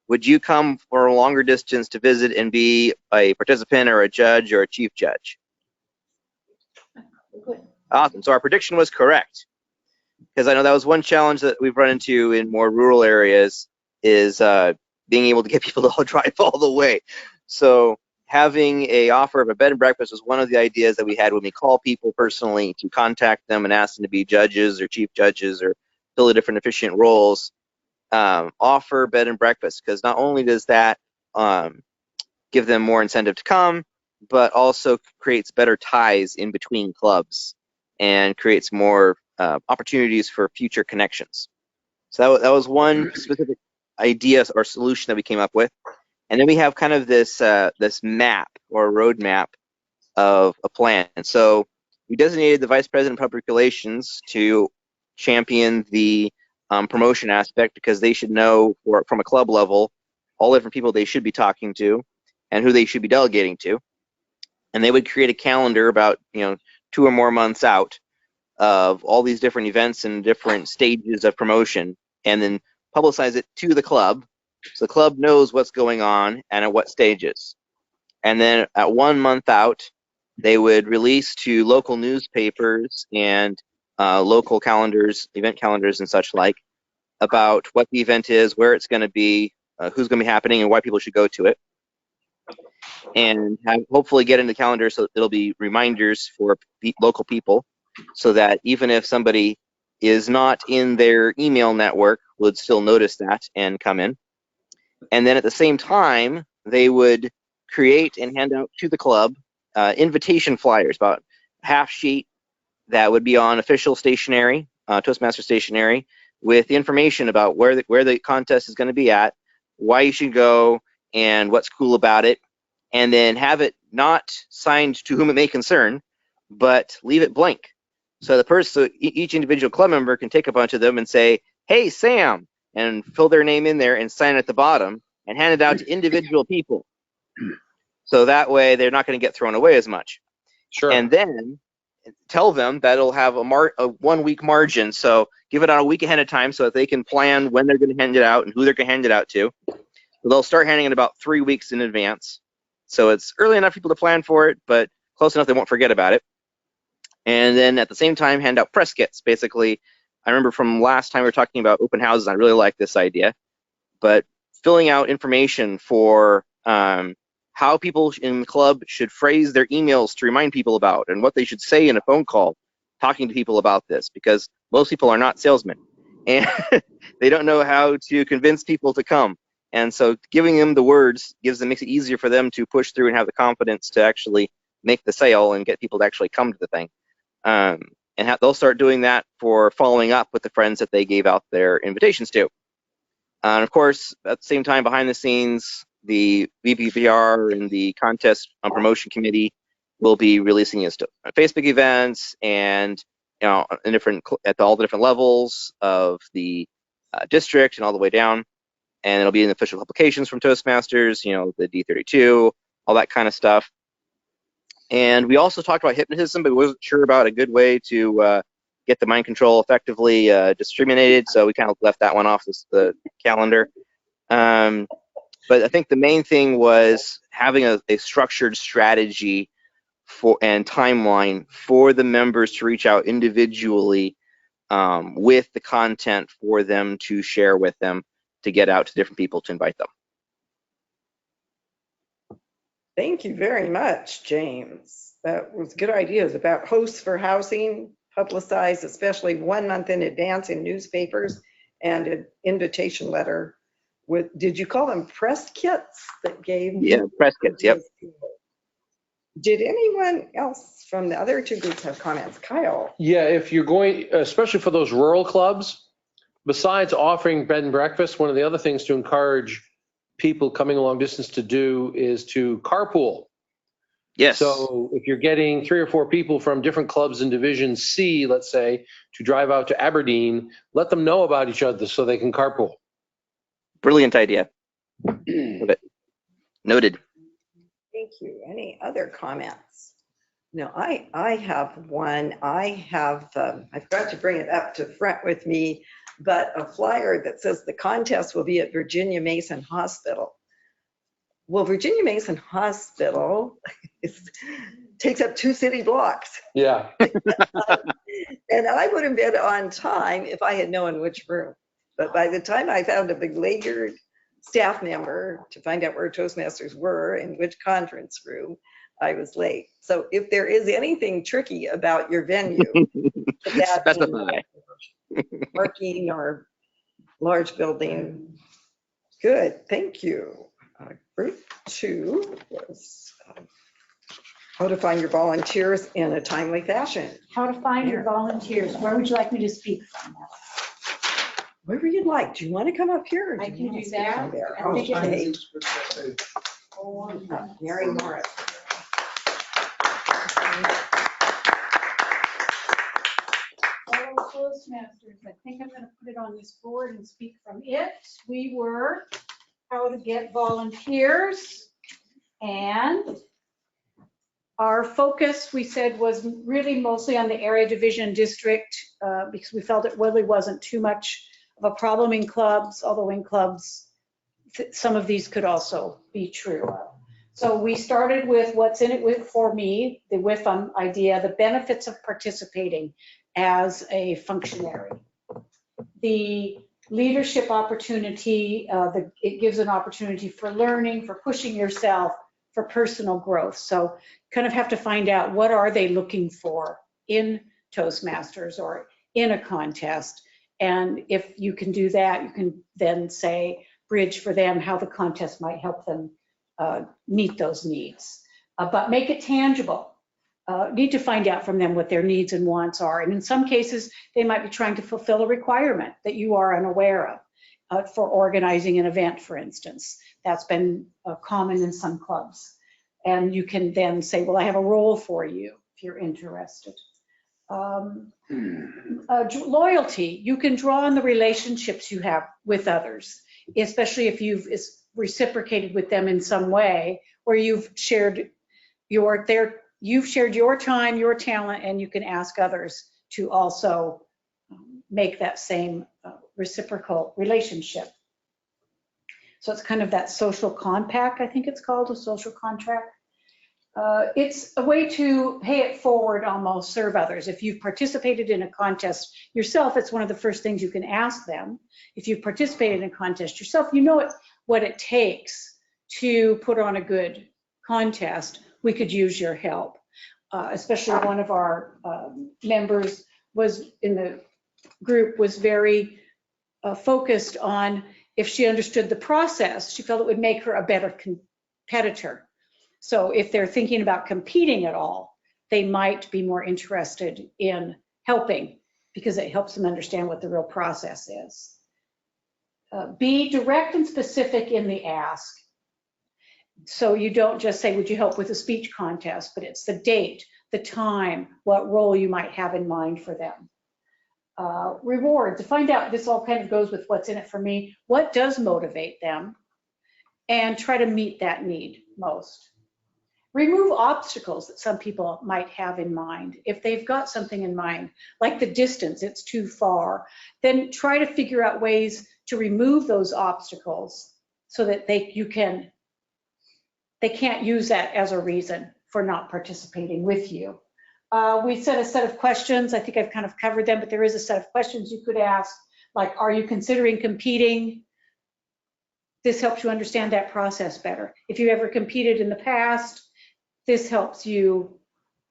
would you come for a longer distance to visit and be a participant or a judge or a chief judge? Awesome. So our prediction was correct. Because I know that was one challenge that we've run into in more rural areas is being able to get people to all drive all the way. So having a offer of a bed and breakfast was one of the ideas that we had when we call people personally to contact them and ask them to be judges or chief judges or fill the different efficient roles. Offer bed and breakfast, because not only does that give them more incentive to come, but also creates better ties in between clubs and creates more opportunities for future connections. So that was one specific idea or solution that we came up with. And then we have kind of this this map or roadmap of a plan. And so we designated the Vice President of Public Relations to champion the promotion aspect, because they should know from a club level all the different people they should be talking to and who they should be delegating to. And they would create a calendar about 2 or more months out of all these different events and different stages of promotion, and then publicize it to the club, so the club knows what's going on and at what stages. And then at 1 month out, they would release to local newspapers and local calendars, event calendars and such like, about what the event is, where it's going to be, who's going to be happening, and why people should go to it. And hopefully get in the calendar so it'll be reminders for local people, so that even if somebody is not in their email network, would still notice that and come in. And then at the same time, they would create and hand out to the club invitation flyers, about half sheet, that would be on official stationery, Toastmaster stationery, with the information about where the contest is going to be at, why you should go, and what's cool about it. And then have it not signed to whom it may concern, but leave it blank. So each individual club member can take a bunch of them and say, "Hey, Sam," and fill their name in there and sign at the bottom and hand it out to individual people. So that way they're not going to get thrown away as much. Sure. And then tell them that it'll have a 1 week margin. So give it out a week ahead of time so that they can plan when they're going to hand it out and who they're going to hand it out to. So they'll start handing it about 3 weeks in advance. So it's early enough for people to plan for it, but close enough they won't forget about it. And then at the same time, hand out press kits. Basically, I remember from last time we were talking about open houses, I really like this idea, but filling out information for how people in the club should phrase their emails to remind people about, and what they should say in a phone call talking to people about this, because most people are not salesmen and they don't know how to convince people to come. And so giving them the words makes it easier for them to push through and have the confidence to actually make the sale and get people to actually come to the thing. And they'll start doing that for following up with the friends that they gave out their invitations to. And of course, at the same time, behind the scenes, the VPPR and the contest promotion committee will be releasing it to Facebook events and at all the different levels of the district and all the way down. And it'll be in official publications from Toastmasters, the D32, all that kind of stuff. And we also talked about hypnotism, but we wasn't sure about a good way to get the mind control effectively disseminated, so we kind of left that one off the calendar. But I think the main thing was having a structured strategy and timeline for the members to reach out individually with the content for them to share with them, to get out to different people to invite them. Thank you very much, James. That was good ideas about hosts for housing, publicized especially 1 month in advance in newspapers, and an invitation letter with, did you call them press kits that gave? Yeah, press kits, yep. Did anyone else from the other two groups have comments? Kyle? Yeah, if you're going, especially for those rural clubs, besides offering bed and breakfast, one of the other things to encourage people coming a long distance to do is to carpool. Yes. So if you're getting 3 or 4 people from different clubs in Division C, let's say, to drive out to Aberdeen, let them know about each other so they can carpool. Brilliant idea. Noted. Thank you. Any other comments? No, I have one. I forgot to bring it up to front with me, but a flyer that says the contest will be at Virginia Mason Hospital. Well, Virginia Mason Hospital takes up 2 city blocks. Yeah. And I would have been on time if I had known which room. But by the time I found a belabored staff member to find out where Toastmasters were and which conference room, I was late. So if there is anything tricky about your venue, specify. Parking or large building, good, thank you. Group 2 was how to find your volunteers in a timely fashion. How to find your volunteers. Where would you like me to speak from? Wherever you'd like. Do you want to come up here? Or I do you can want do to stay that. down there? I think Okay. Oh, Mary Morris. Toastmasters, I think I'm gonna put it on this board and speak from it. We were how to get volunteers, and our focus, we said, was really mostly on the area division district, because we felt it really wasn't too much of a problem in clubs, although in clubs, some of these could also be true. So we started with what's in it with, for me, the with idea, the benefits of participating as a functionary. The leadership opportunity, it gives an opportunity for learning, for pushing yourself, for personal growth. So kind of have to find out what are they looking for in Toastmasters or in a contest. And if you can do that, you can then say, bridge for them how the contest might help them meet those needs. But make it tangible. Need to find out from them what their needs and wants are. And in some cases, they might be trying to fulfill a requirement that you are unaware of for organizing an event, for instance. That's been common in some clubs. And you can then say, well, I have a role for you if you're interested. Loyalty, you can draw on the relationships you have with others, especially if you've reciprocated with them in some way, where you've shared your time, your talent, and you can ask others to also make that same reciprocal relationship. So it's kind of that social compact, I think it's called, a social contract. It's a way to pay it forward, almost serve others. If you've participated in a contest yourself, it's one of the first things you can ask them. If you've participated in a contest yourself, you know what it takes to put on a good contest. We could use your help. Especially one of our members was in the group was very focused on, if she understood the process, she felt it would make her a better competitor. So if they're thinking about competing at all, they might be more interested in helping because it helps them understand what the real process is. Be direct and specific in the ask. So you don't just say, would you help with a speech contest, but it's the date, the time, what role you might have in mind for them. Rewards, to find out, this all kind of goes with what's in it for me, what does motivate them, and try to meet that need most. Remove obstacles that some people might have in mind. If they've got something in mind, like the distance, it's too far, then try to figure out ways to remove those obstacles so that they can't use that as a reason for not participating with you. We set a set of questions. I think I've kind of covered them, but there is a set of questions you could ask, like, are you considering competing? This helps you understand that process better. If you ever competed in the past, this helps you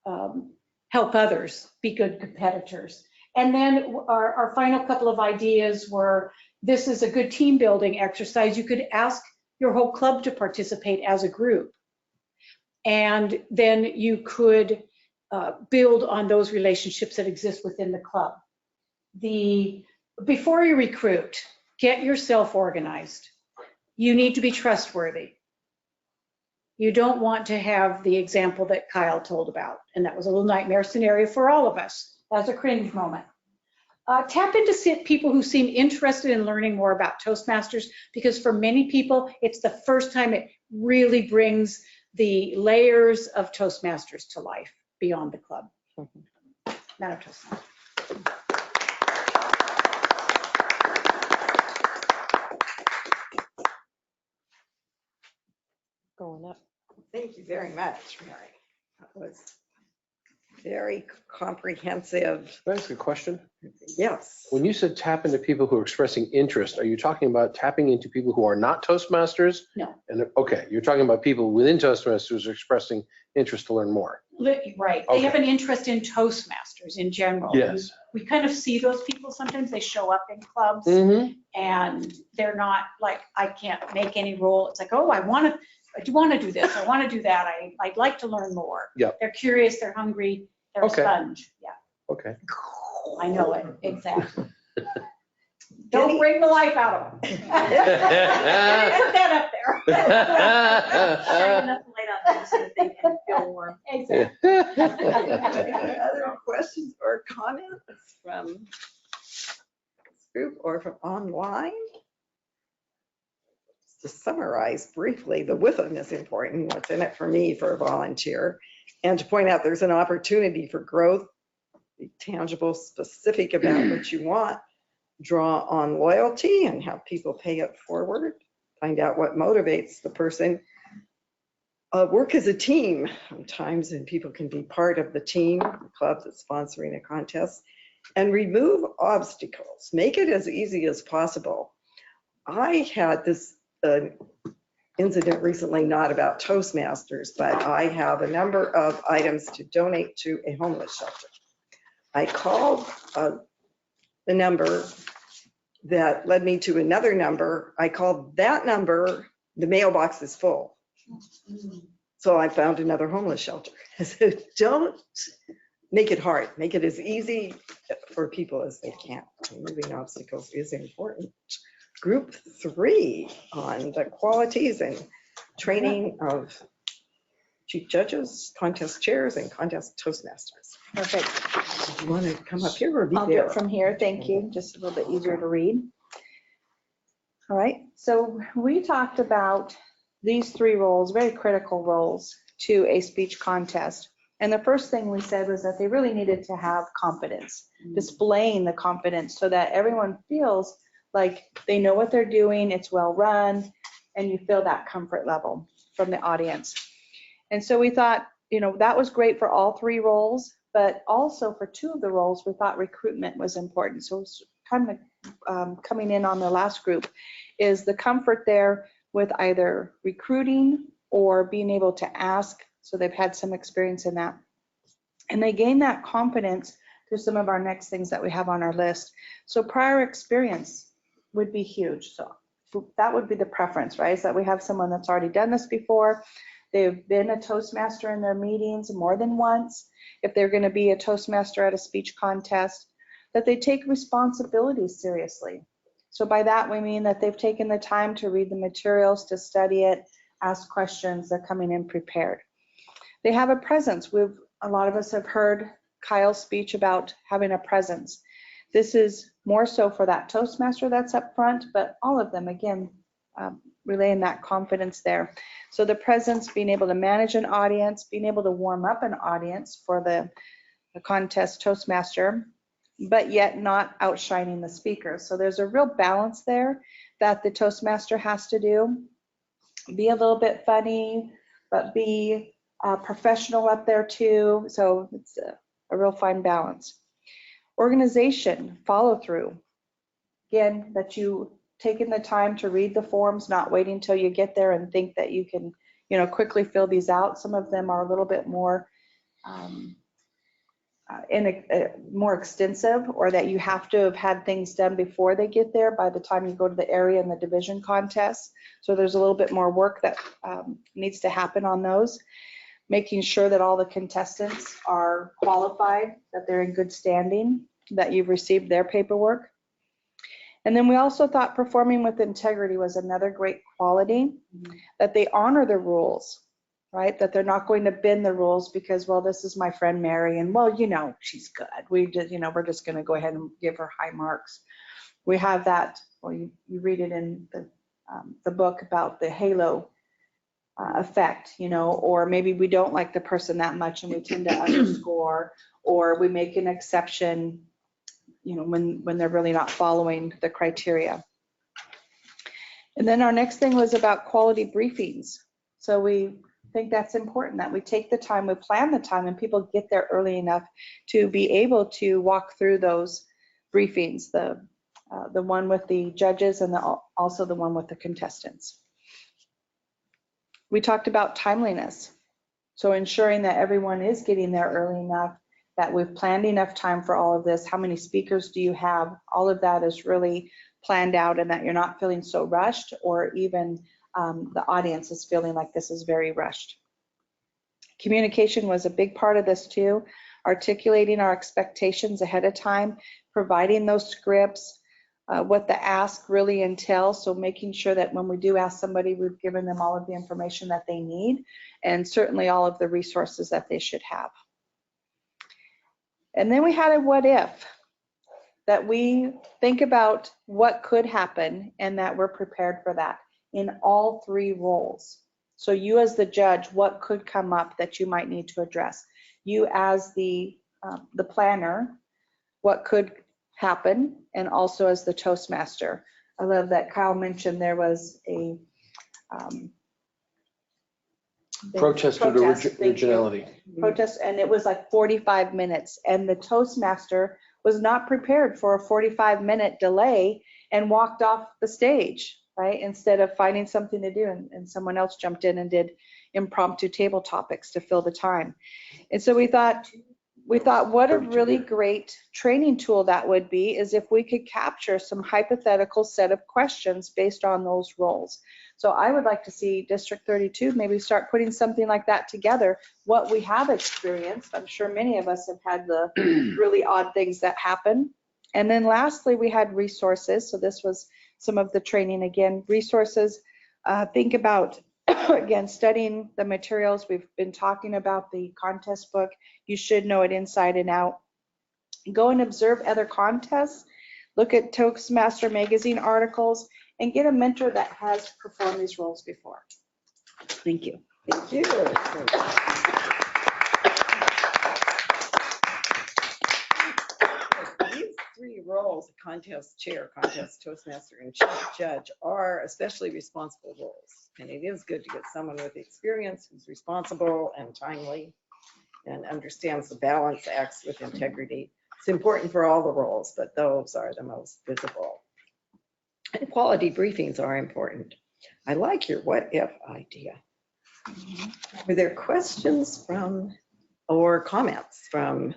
help others be good competitors. And then our final couple of ideas were, this is a good team building exercise. You could ask your whole club to participate as a group. And then you could build on those relationships that exist within the club. Before you recruit, get yourself organized. You need to be trustworthy. You don't want to have the example that Kyle told about, and that was a little nightmare scenario for all of us. That's a cringe moment. Tap into people who seem interested in learning more about Toastmasters, because for many people, it's the first time it really brings the layers of Toastmasters to life beyond the club. Not of Toastmasters. Going up. Thank you very much, Mary. That was very comprehensive. Can I ask a question? Yes. When you said tap into people who are expressing interest, are you talking about tapping into people who are not Toastmasters? No. And okay, you're talking about people within Toastmasters who are expressing interest to learn more. Right. Okay. They have an interest in Toastmasters in general. Yes. We kind of see those people sometimes. They show up in clubs and they're not like, I can't make any rule. It's like, oh, I do want to do this. I want to do that. I'd like to learn more. Yep. They're curious. They're hungry. They're Okay. a sponge. Yeah. Okay. I know it. Exactly. Don't bring the life out of them. Put that up there. Shine enough light on them so that they can feel warm. Exactly. Other questions or comments from this group or from online? To summarize briefly, the WIFM is important. What's in it for me for a volunteer? And to point out there's an opportunity for growth, be tangible, specific about what you want, draw on loyalty and have people pay it forward, find out what motivates the person. Work as a team sometimes, and people can be part of the team, the club that's sponsoring a contest, and remove obstacles. Make it as easy as possible. I had this incident recently, not about Toastmasters, but I have a number of items to donate to a homeless shelter. I called the number that led me to another number. I called that number, the mailbox is full. So I found another homeless shelter. So don't make it hard. Make it as easy for people as they can. Removing obstacles is important. Group 3 on the qualities and training of chief judges, contest chairs, and contest Toastmasters. Perfect. Do you want to come up here or be I'll do there? it from here. Thank you. Just a little bit easier to read. All right. So we talked about these 3 roles, very critical roles to a speech contest. And the first thing we said was that they really needed to have confidence, displaying the confidence so that everyone feels like they know what they're doing, it's well run, and you feel that comfort level from the audience. And so we thought, that was great for all 3 roles, but also for 2 of the roles, we thought recruitment was important. So it's kind of coming in on the last group is the comfort there with either recruiting or being able to ask. So they've had some experience in that. And they gain that confidence through some of our next things that we have on our list. So prior experience would be huge. So that would be the preference, right? Is that we have someone that's already done this before. They've been a Toastmaster in their meetings more than once. If they're going to be a Toastmaster at a speech contest, that they take responsibility seriously. So by that, we mean that they've taken the time to read the materials, to study it, ask questions, they're coming in prepared. They have a presence. A lot of us have heard Kyle's speech about having a presence. This is more so for that Toastmaster that's up front, but all of them, again, relaying that confidence there. So the presence, being able to manage an audience, being able to warm up an audience for the contest Toastmaster, but yet not outshining the speaker. So there's a real balance there that the Toastmaster has to do. Be a little bit funny, but be professional up there too. So it's a real fine balance. Organization, follow through. Again, that you taking the time to read the forms, not waiting until you get there and think that you can, quickly fill these out. Some of them are a little bit more more extensive, or that you have to have had things done before they get there by the time you go to the area and the division contests. So there's a little bit more work that needs to happen on those. Making sure that all the contestants are qualified, that they're in good standing, that you've received their paperwork. And then we also thought performing with integrity was another great quality, that they honor the rules, right? That they're not going to bend the rules because, well, this is my friend Mary, and well, she's good. We're just going to go ahead and give her high marks. We have that, well, you read it in the book about the halo effect, or maybe we don't like the person that much and we tend to underscore, or we make an exception, when they're really not following the criteria. And then our next thing was about quality briefings. So we think that's important, that we take the time, we plan the time, and people get there early enough to be able to walk through those briefings, the one with the judges and also the one with the contestants. We talked about timeliness. So ensuring that everyone is getting there early enough, that we've planned enough time for all of this. How many speakers do you have? All of that is really planned out, and that you're not feeling so rushed, or even the audience is feeling like this is very rushed. Communication was a big part of this too. Articulating our expectations ahead of time, providing those scripts, what the ask really entails. So making sure that when we do ask somebody, we've given them all of the information that they need and certainly all of the resources that they should have. And then we had a what if, that we think about what could happen and that we're prepared for that in all three roles. So you as the judge, what could come up that you might need to address? You as the planner, what could happen, and also as the Toastmaster. I love that Kyle mentioned there was a Protest due to originality. protest, and it was like 45 minutes, and the Toastmaster was not prepared for a 45-minute delay and walked off the stage, right? Instead of finding something to do, and someone else jumped in and did impromptu table topics to fill the time. And so we thought what a really great training tool that would be is if we could capture some hypothetical set of questions based on those roles. So I would like to see District 32 maybe start putting something like that together, what we have experienced. I'm sure many of us have had the really odd things that happen. And then lastly, we had resources. So this was some of the training again, resources. Think about, again, studying the materials. We've been talking about the contest book. You should know it inside and out. Go and observe other contests. Look at Toastmaster magazine articles and get a mentor that has performed these roles before. Thank you. Thank you. These three roles, contest chair, contest Toastmaster, and chief judge, are especially responsible roles. And it is good to get someone with experience who's responsible and timely and understands the balance, acts with integrity. It's important for all the roles, but those are the most visible. And quality briefings are important. I like your what if idea. Were there questions from or comments from?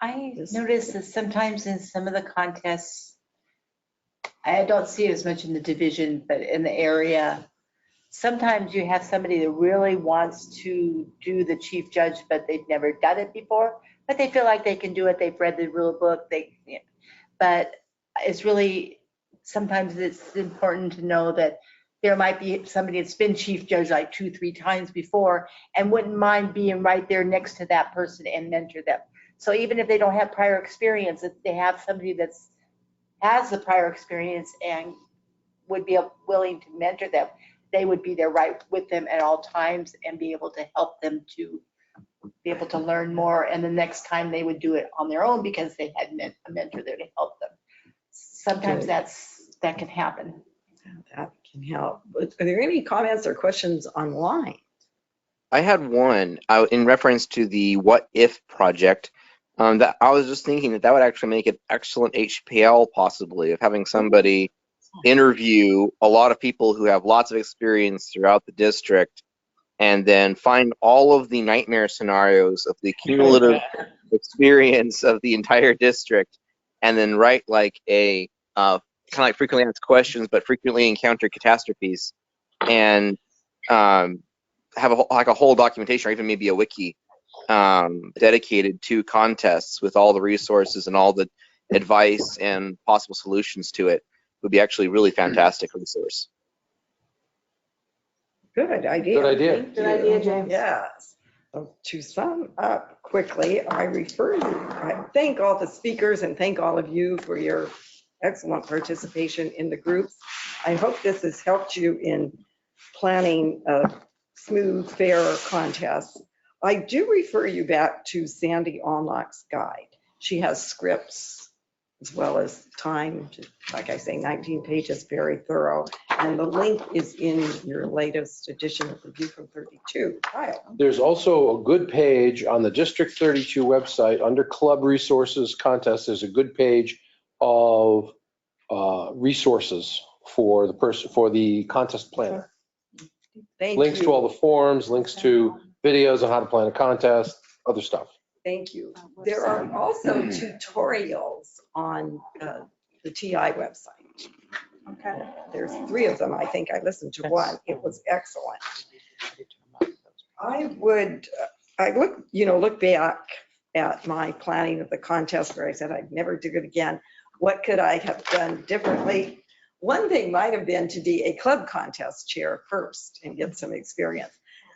I noticed that sometimes in some of the contests, I don't see it as much in the division, but in the area, sometimes you have somebody that really wants to do the chief judge, but they've never done it before, but they feel like they can do it. They've read the rule book. But it's really, sometimes it's important to know that there might be somebody that's been chief judge like 2-3 times before and wouldn't mind being right there next to that person and mentor them. So even if they don't have prior experience, if they have somebody that's has the prior experience and would be willing to mentor them, they would be there right with them at all times and be able to help them to be able to learn more. And the next time they would do it on their own because they had a mentor there to help them. Sometimes that can happen. That can help. Are there any comments or questions online? I had one in reference to the What If project. That I was just thinking that would actually make an excellent HPL, possibly, of having somebody interview a lot of people who have lots of experience throughout the district, and then find all of the nightmare scenarios of the cumulative experience of the entire district, and then write like a kind of like frequently asked questions, but frequently encountered catastrophes, and have a whole documentation or even maybe a wiki dedicated to contests with all the resources and all the advice and possible solutions to it. Would be actually really fantastic resource. Good idea. Good idea. Thank Good you. idea, James. Yes. So to sum up quickly, I thank all the speakers and thank all of you for your excellent participation in the groups. I hope this has helped you in planning a smooth, fair contest. I do refer you back to Sandy Allnock's guide. She has scripts as well as time, like I say, 19 pages, very thorough. And the link is in your latest edition of Review from 32. Kyle. There's also a good page on the District 32 website under Club Resources Contest. There's a good page of resources for the contest planner. Thank Links you. to all the forums, links to videos on how to plan a contest, other stuff. Thank you. There are also tutorials on the TI website. Okay. There's 3 of them. I think I listened to one. It was excellent. I look back at my planning of the contest where I said I'd never do it again. What could I have done differently? One thing might have been to be a club contest chair first and get some experience.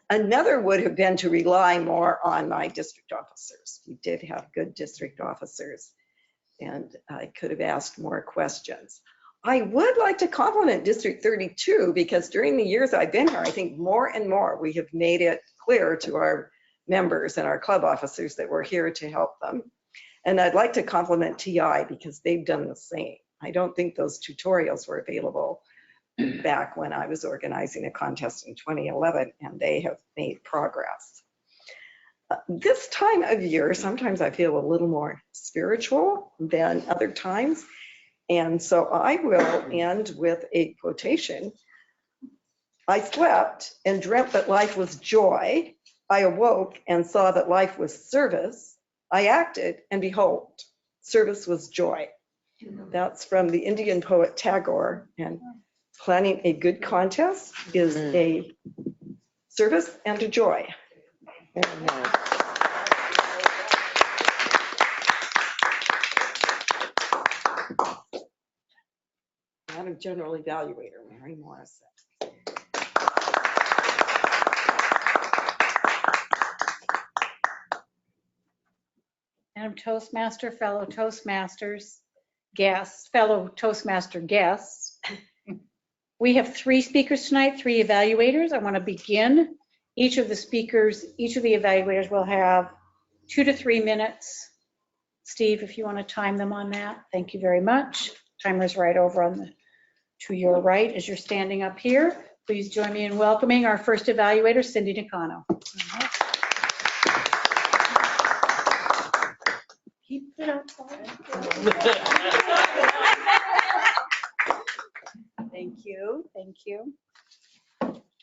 Another would have been to rely more on my district officers. We did have good district officers, and I could have asked more questions. I would like to compliment District 32 because during the years I've been here, I think more and more we have made it clear to our members and our club officers that we're here to help them. And I'd like to compliment TI because they've done the same. I don't think those tutorials were available back when I was organizing a contest in 2011, and they have made progress. This time of year, sometimes I feel a little more spiritual than other times. And so I will end with a quotation. I slept and dreamt that life was joy. I awoke and saw that life was service. I acted and behold, service was joy. That's from the Indian poet Tagore. And planning a good contest is a service and a joy. Madam General Evaluator, Mary Morrison. Madam Toastmaster, fellow Toastmasters, guests, fellow Toastmaster guests. We have 3 speakers tonight, 3 evaluators. I want to begin. Each of the evaluators will have 2 to 3 minutes. Steve, if you want to time them on that, thank you very much. Timer's right over to your right as you're standing up here. Please join me in welcoming our first evaluator, Cindy Nicano. Keep it up. Thank you, thank you.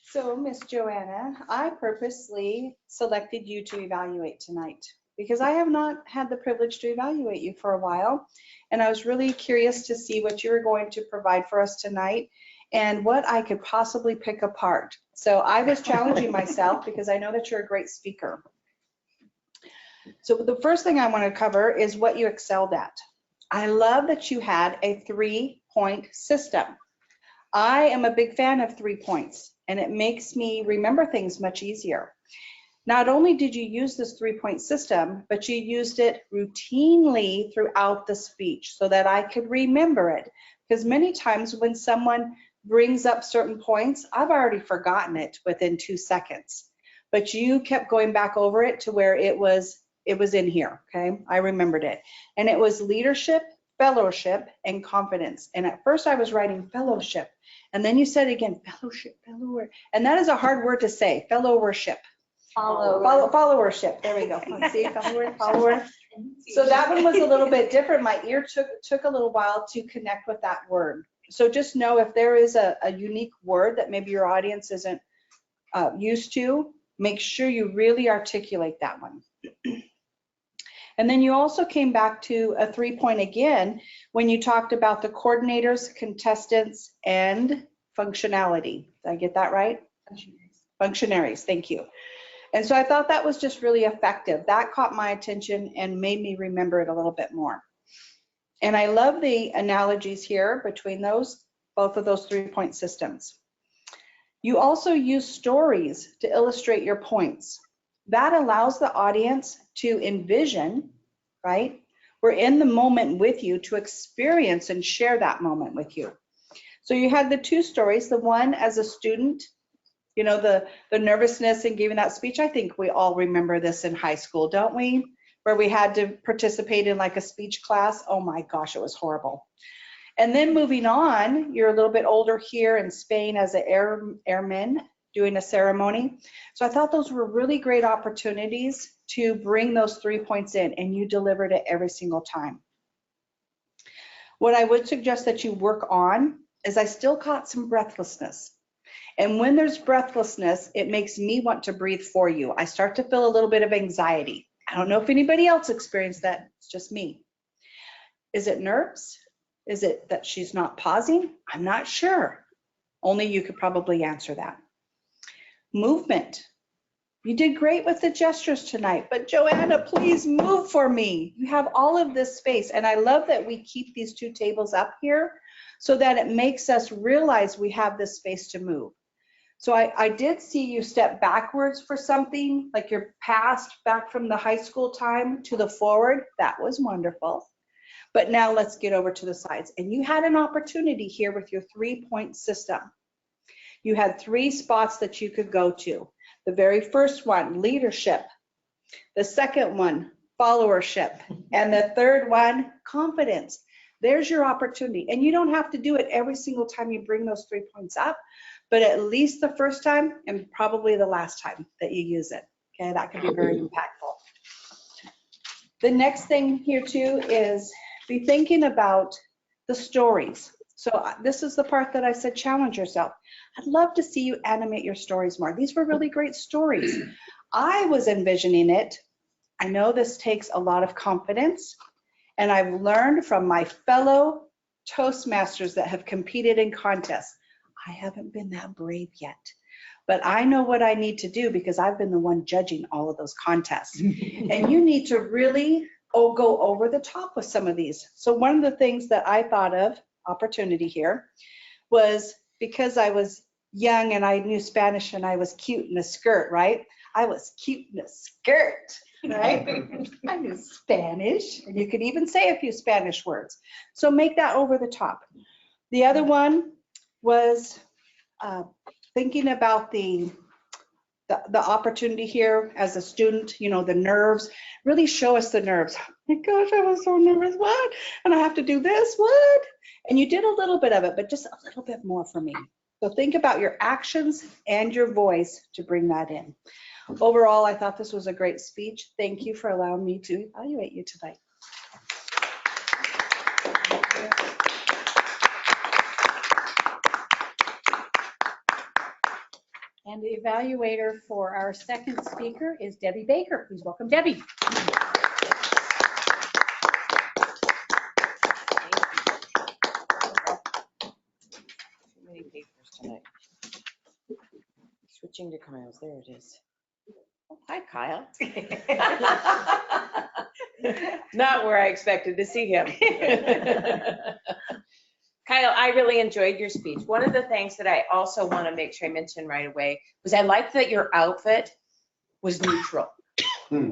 So, Miss Joanna, I purposely selected you to evaluate tonight because I have not had the privilege to evaluate you for a while. And I was really curious to see what you were going to provide for us tonight and what I could possibly pick apart. So I was challenging myself because I know that you're a great speaker. So the first thing I want to cover is what you excelled at. I love that you had a 3-point system. I am a big fan of 3 points, and it makes me remember things much easier. Not only did you use this 3-point system, but you used it routinely throughout the speech so that I could remember it. Because many times when someone brings up certain points, I've already forgotten it within 2 seconds. But you kept going back over it to where it was in here, okay? I remembered it. And it was leadership, fellowship, and confidence. And at first I was writing fellowship. And then you said again, fellowship, fellow, and that is a hard word to say, fellowship. Followership. There we go. Let's see, follower. So that one was a little bit different. My ear took a little while to connect with that word. So just know if there is a unique word that maybe your audience isn't used to, make sure you really articulate that one. And then you also came back to a 3-point again when you talked about the coordinators, contestants, and functionality. Did I get that right? Functionaries, thank you. And so I thought that was just really effective. That caught my attention and made me remember it a little bit more. And I love the analogies here between both of those 3-point systems. You also use stories to illustrate your points. That allows the audience to envision, right? We're in the moment with you to experience and share that moment with you. So you had the 2 stories, the one as a student, you know, the nervousness in giving that speech. I think we all remember this in high school, don't we? Where we had to participate in like a speech class. Oh my gosh, it was horrible. And then moving on, you're a little bit older here in Spain as an airman doing a ceremony. So I thought those were really great opportunities to bring those 3 points in, and you delivered it every single time. What I would suggest that you work on is I still caught some breathlessness. And when there's breathlessness, it makes me want to breathe for you. I start to feel a little bit of anxiety. I don't know if anybody else experienced that. It's just me. Is it nerves? Is it that she's not pausing? I'm not sure. Only you could probably answer that. Movement. You did great with the gestures tonight, but Joanna, please move for me. You have all of this space, and I love that we keep these two tables up here so that it makes us realize we have this space to move. So I did see you step backwards for something, like your past, back from the high school time to the forward. That was wonderful. But now let's get over to the sides. And you had an opportunity here with your 3-point system. You had 3 spots that you could go to. The very first one, leadership. The second one, followership. And the third one, confidence. There's your opportunity. And you don't have to do it every single time you bring those 3 points up, but at least the first time and probably the last time that you use it. Okay, that could be very impactful. The next thing here too is be thinking about the stories. So this is the part that I said, challenge yourself. I'd love to see you animate your stories more. These were really great stories. I was envisioning it. I know this takes a lot of confidence, and I've learned from my fellow Toastmasters that have competed in contests. I haven't been that brave yet, but I know what I need to do because I've been the one judging all of those contests. And you need to really go over the top with some of these. So one of the things that I thought of, opportunity here, was because I was young and I knew Spanish and I was cute in a skirt, right? I was cute in a skirt, right? I knew Spanish, and you could even say a few Spanish words. So make that over the top. The other one was thinking about the opportunity here as a student, you know, the nerves. Really show us the nerves. Oh my gosh, I was so nervous. What? And I have to do this, what? And you did a little bit of it, but just a little bit more for me. So think about your actions and your voice to bring that in. Overall, I thought this was a great speech. Thank you for allowing me to evaluate you tonight. And the evaluator for our second speaker is Debbie Baker. Please welcome Debbie. Too many papers tonight. Switching to Kyle's, there it is. Oh, hi, Kyle. Not where I expected to see him. Kyle, I really enjoyed your speech. One of the things that I also want to make sure I mention right away was I liked that your outfit was neutral.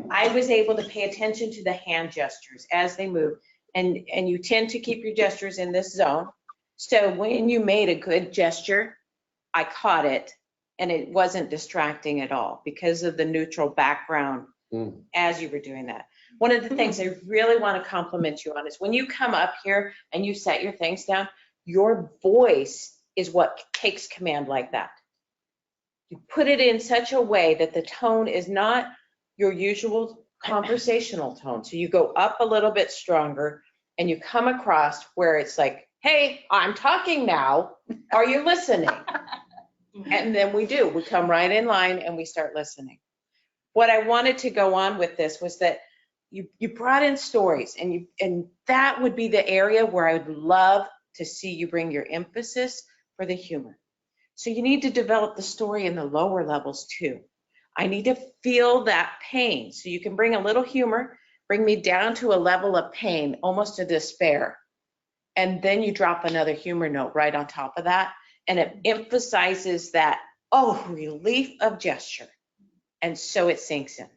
I was able to pay attention to the hand gestures as they move, and you tend to keep your gestures in this zone. So when you made a good gesture, I caught it, and it wasn't distracting at all because of the neutral background as you were doing that. One of the things I really want to compliment you on is when you come up here and you set your things down, your voice is what takes command like that. You put it in such a way that the tone is not your usual conversational tone. So you go up a little bit stronger and you come across where it's like, hey, I'm talking now. Are you listening? And then we do. We come right in line and we start listening. What I wanted to go on with this was that you brought in stories, and that would be the area where I would love to see you bring your emphasis for the humor. So you need to develop the story in the lower levels too. I need to feel that pain. So you can bring a little humor, bring me down to a level of pain, almost to despair. And then you drop another humor note right on top of that. And it emphasizes that, oh, relief of gesture. And so it sinks in.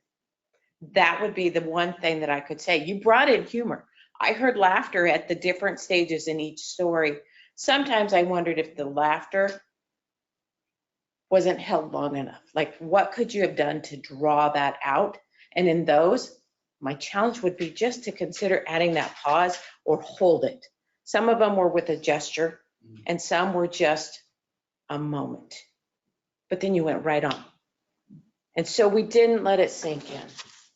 That would be the one thing that I could say. You brought in humor. I heard laughter at the different stages in each story. Sometimes I wondered if the laughter wasn't held long enough. Like, what could you have done to draw that out? And in those, my challenge would be just to consider adding that pause or hold it. Some of them were with a gesture, and some were just a moment. But then you went right on. And so we didn't let it sink in.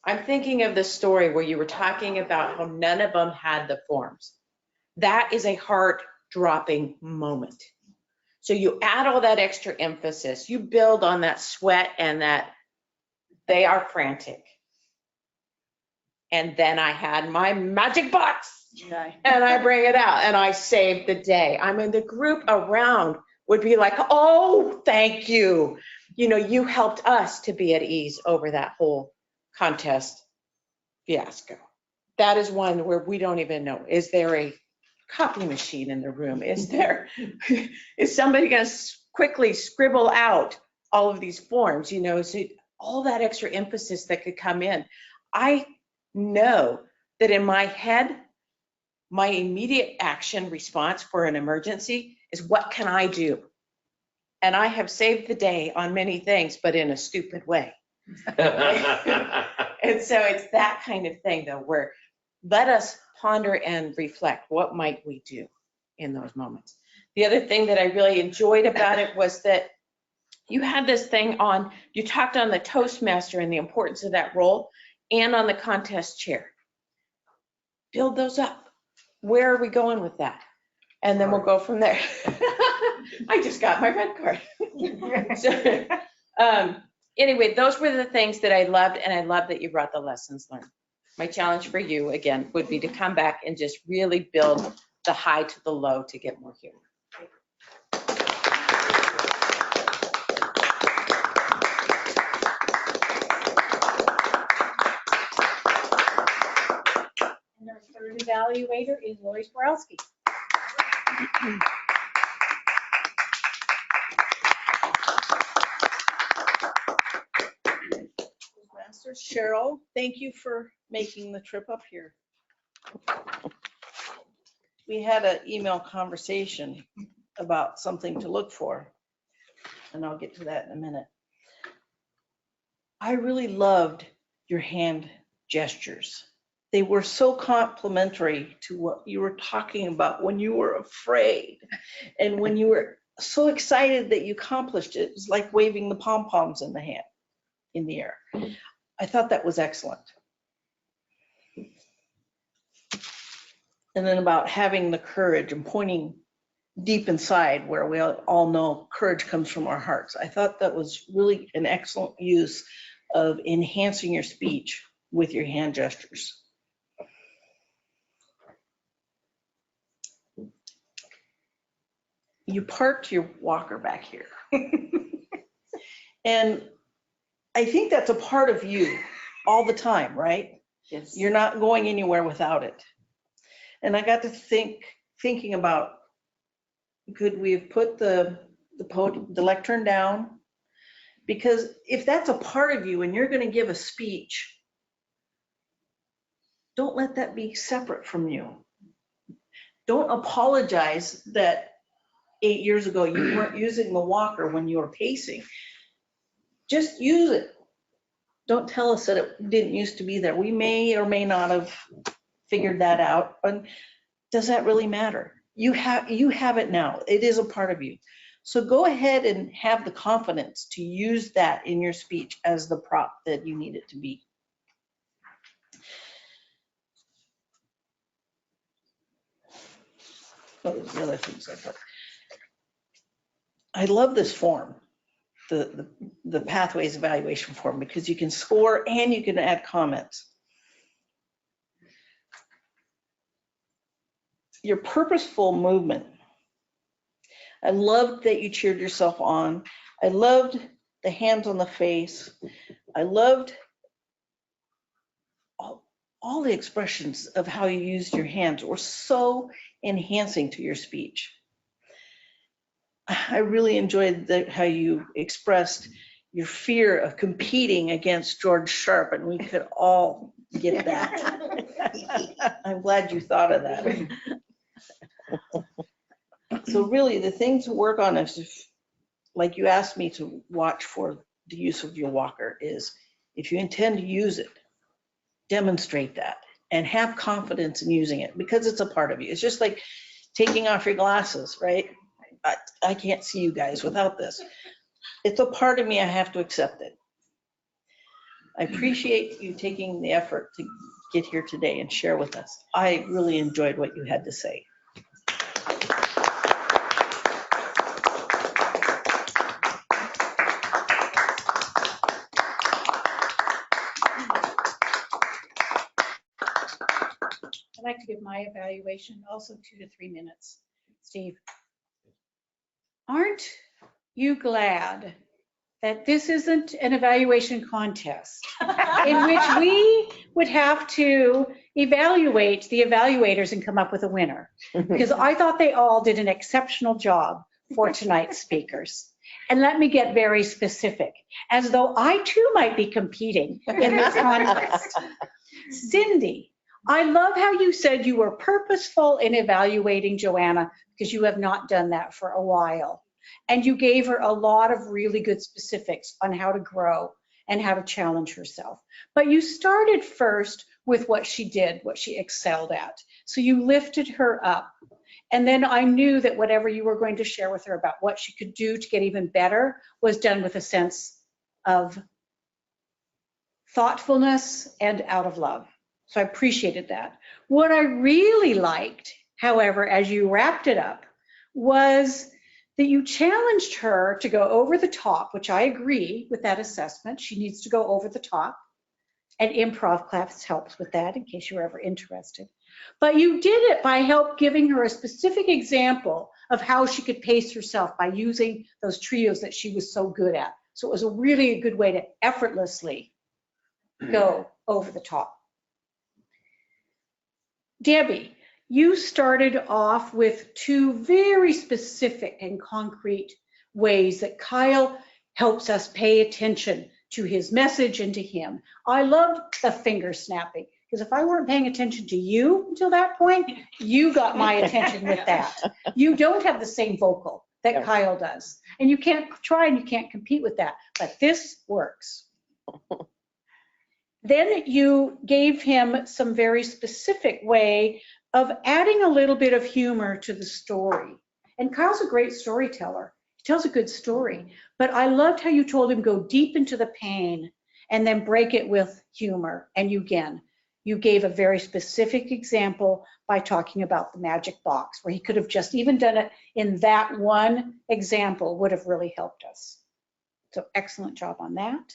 I'm thinking of the story where you were talking about how none of them had the forms. That is a heart-dropping moment. So you add all that extra emphasis, you build on that sweat and that they are frantic. And then I had my magic box and I bring it out and I saved the day. I'm in the group around would be like, oh, thank you. You know, you helped us to be at ease over that whole contest fiasco. That is one where we don't even know, is there a copy machine in the room? Is somebody going to quickly scribble out all of these forms, you know, so all that extra emphasis that could come in. I know that in my head, my immediate action response for an emergency is, what can I do? And I have saved the day on many things, but in a stupid way. And so it's that kind of thing, though, where let us ponder and reflect, what might we do in those moments? The other thing that I really enjoyed about it was that you had this thing on, you talked on the Toastmaster and the importance of that role, and on the contest chair. Build those up. Where are we going with that? And then we'll go from there. I just got my red card. So, anyway, those were the things that I loved, and I love that you brought the lessons learned. My challenge for you, again, would be to come back and just really build the high to the low to get more humor. And our third evaluator is Lori Sporowski. Masters, Cheryl, thank you for making the trip up here. We had an email conversation about something to look for, and I'll get to that in a minute. I really loved your hand gestures. They were so complimentary to what you were talking about when you were afraid and when you were so excited that you accomplished it. It was like waving the pom-poms in the air. I thought that was excellent. And then about having the courage and pointing deep inside, where we all know courage comes from our hearts. I thought that was really an excellent use of enhancing your speech with your hand gestures. You parked your walker back here. And I think that's a part of you all the time, right? Yes. You're not going anywhere without it. And I got to thinking about, could we have put the lectern down? Because if that's a part of you and you're going to give a speech, don't let that be separate from you. Don't apologize that 8 years ago you weren't using the walker when you were pacing. Just use it. Don't tell us that it didn't used to be there. We may or may not have figured that out. But does that really matter? You have it now. It is a part of you. So go ahead and have the confidence to use that in your speech as the prop that you need it to be. What was the other things I thought? I love this form, the pathways evaluation form, because you can score and you can add comments. Your purposeful movement. I loved that you cheered yourself on. I loved the hands on the face. I loved all the expressions of how you used your hands were so enhancing to your speech. I really enjoyed how you expressed your fear of competing against George Sharp, and we could all get that. I'm glad you thought of that. So really, the thing to work on is, like you asked me to watch for the use of your walker, is if you intend to use it, demonstrate that and have confidence in using it, because it's a part of you. It's just like taking off your glasses, right? I can't see you guys without this. It's a part of me. I have to accept it. I appreciate you taking the effort to get here today and share with us. I really enjoyed what you had to say. I'd like to give my evaluation also 2 to 3 minutes. Steve. Aren't you glad that this isn't an evaluation contest in which we would have to evaluate the evaluators and come up with a winner? Because I thought they all did an exceptional job for tonight's speakers. And let me get very specific, as though I too might be competing in this contest. Cindy, I love how you said you were purposeful in evaluating Joanna, because you have not done that for a while. And you gave her a lot of really good specifics on how to grow and how to challenge herself. But you started first with what she did, what she excelled at. So you lifted her up. And then I knew that whatever you were going to share with her about what she could do to get even better was done with a sense of thoughtfulness and out of love. So I appreciated that. What I really liked, however, as you wrapped it up, was that you challenged her to go over the top, which I agree with that assessment. She needs to go over the top. And improv class helps with that, in case you're ever interested. But you did it by giving her a specific example of how she could pace herself by using those trios that she was so good at. So it was a really good way to effortlessly go over the top. Debbie, you started off with two very specific and concrete ways that Kyle helps us pay attention to his message and to him. I loved the finger snapping, because if I weren't paying attention to you until that point, you got my attention with that. You don't have the same vocal that Kyle does, and you can't try and you can't compete with that, but this works. Then you gave him some very specific way of adding a little bit of humor to the story. And Kyle's a great storyteller. He tells a good story, but I loved how you told him go deep into the pain and then break it with humor. And you gave a very specific example by talking about the magic box, where he could have just even done it in that one example would have really helped us. So excellent job on that.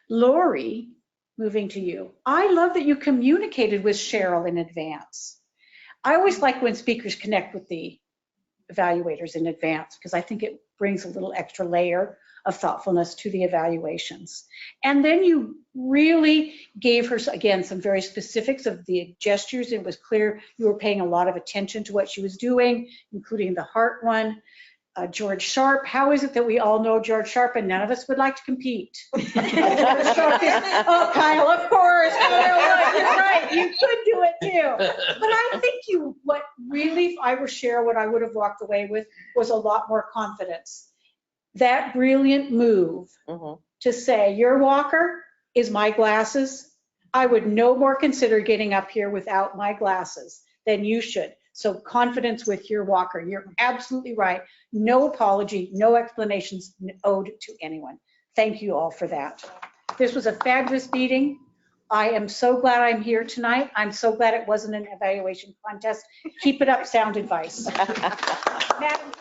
Lori, moving to you. I love that you communicated with Cheryl in advance. I always like when speakers connect with the evaluators in advance, because I think it brings a little extra layer of thoughtfulness to the evaluations. And then you really gave her, again, some very specifics of the gestures. It was clear you were paying a lot of attention to what she was doing, including the heart one. George Sharp, how is it that we all know George Sharp and none of us would like to compete? George Sharp is, oh, Kyle, of course. You're right, you could do it too. But I think what really, if I were Cheryl, what I would have walked away with was a lot more confidence. That brilliant move to say, your walker is my glasses. I would no more consider getting up here without my glasses than you should. So confidence with your walker. You're absolutely right. No apology, no explanations owed to anyone. Thank you all for that. This was a fabulous meeting. I am so glad I'm here tonight. I'm so glad it wasn't an evaluation contest. Keep it up, sound advice. Madam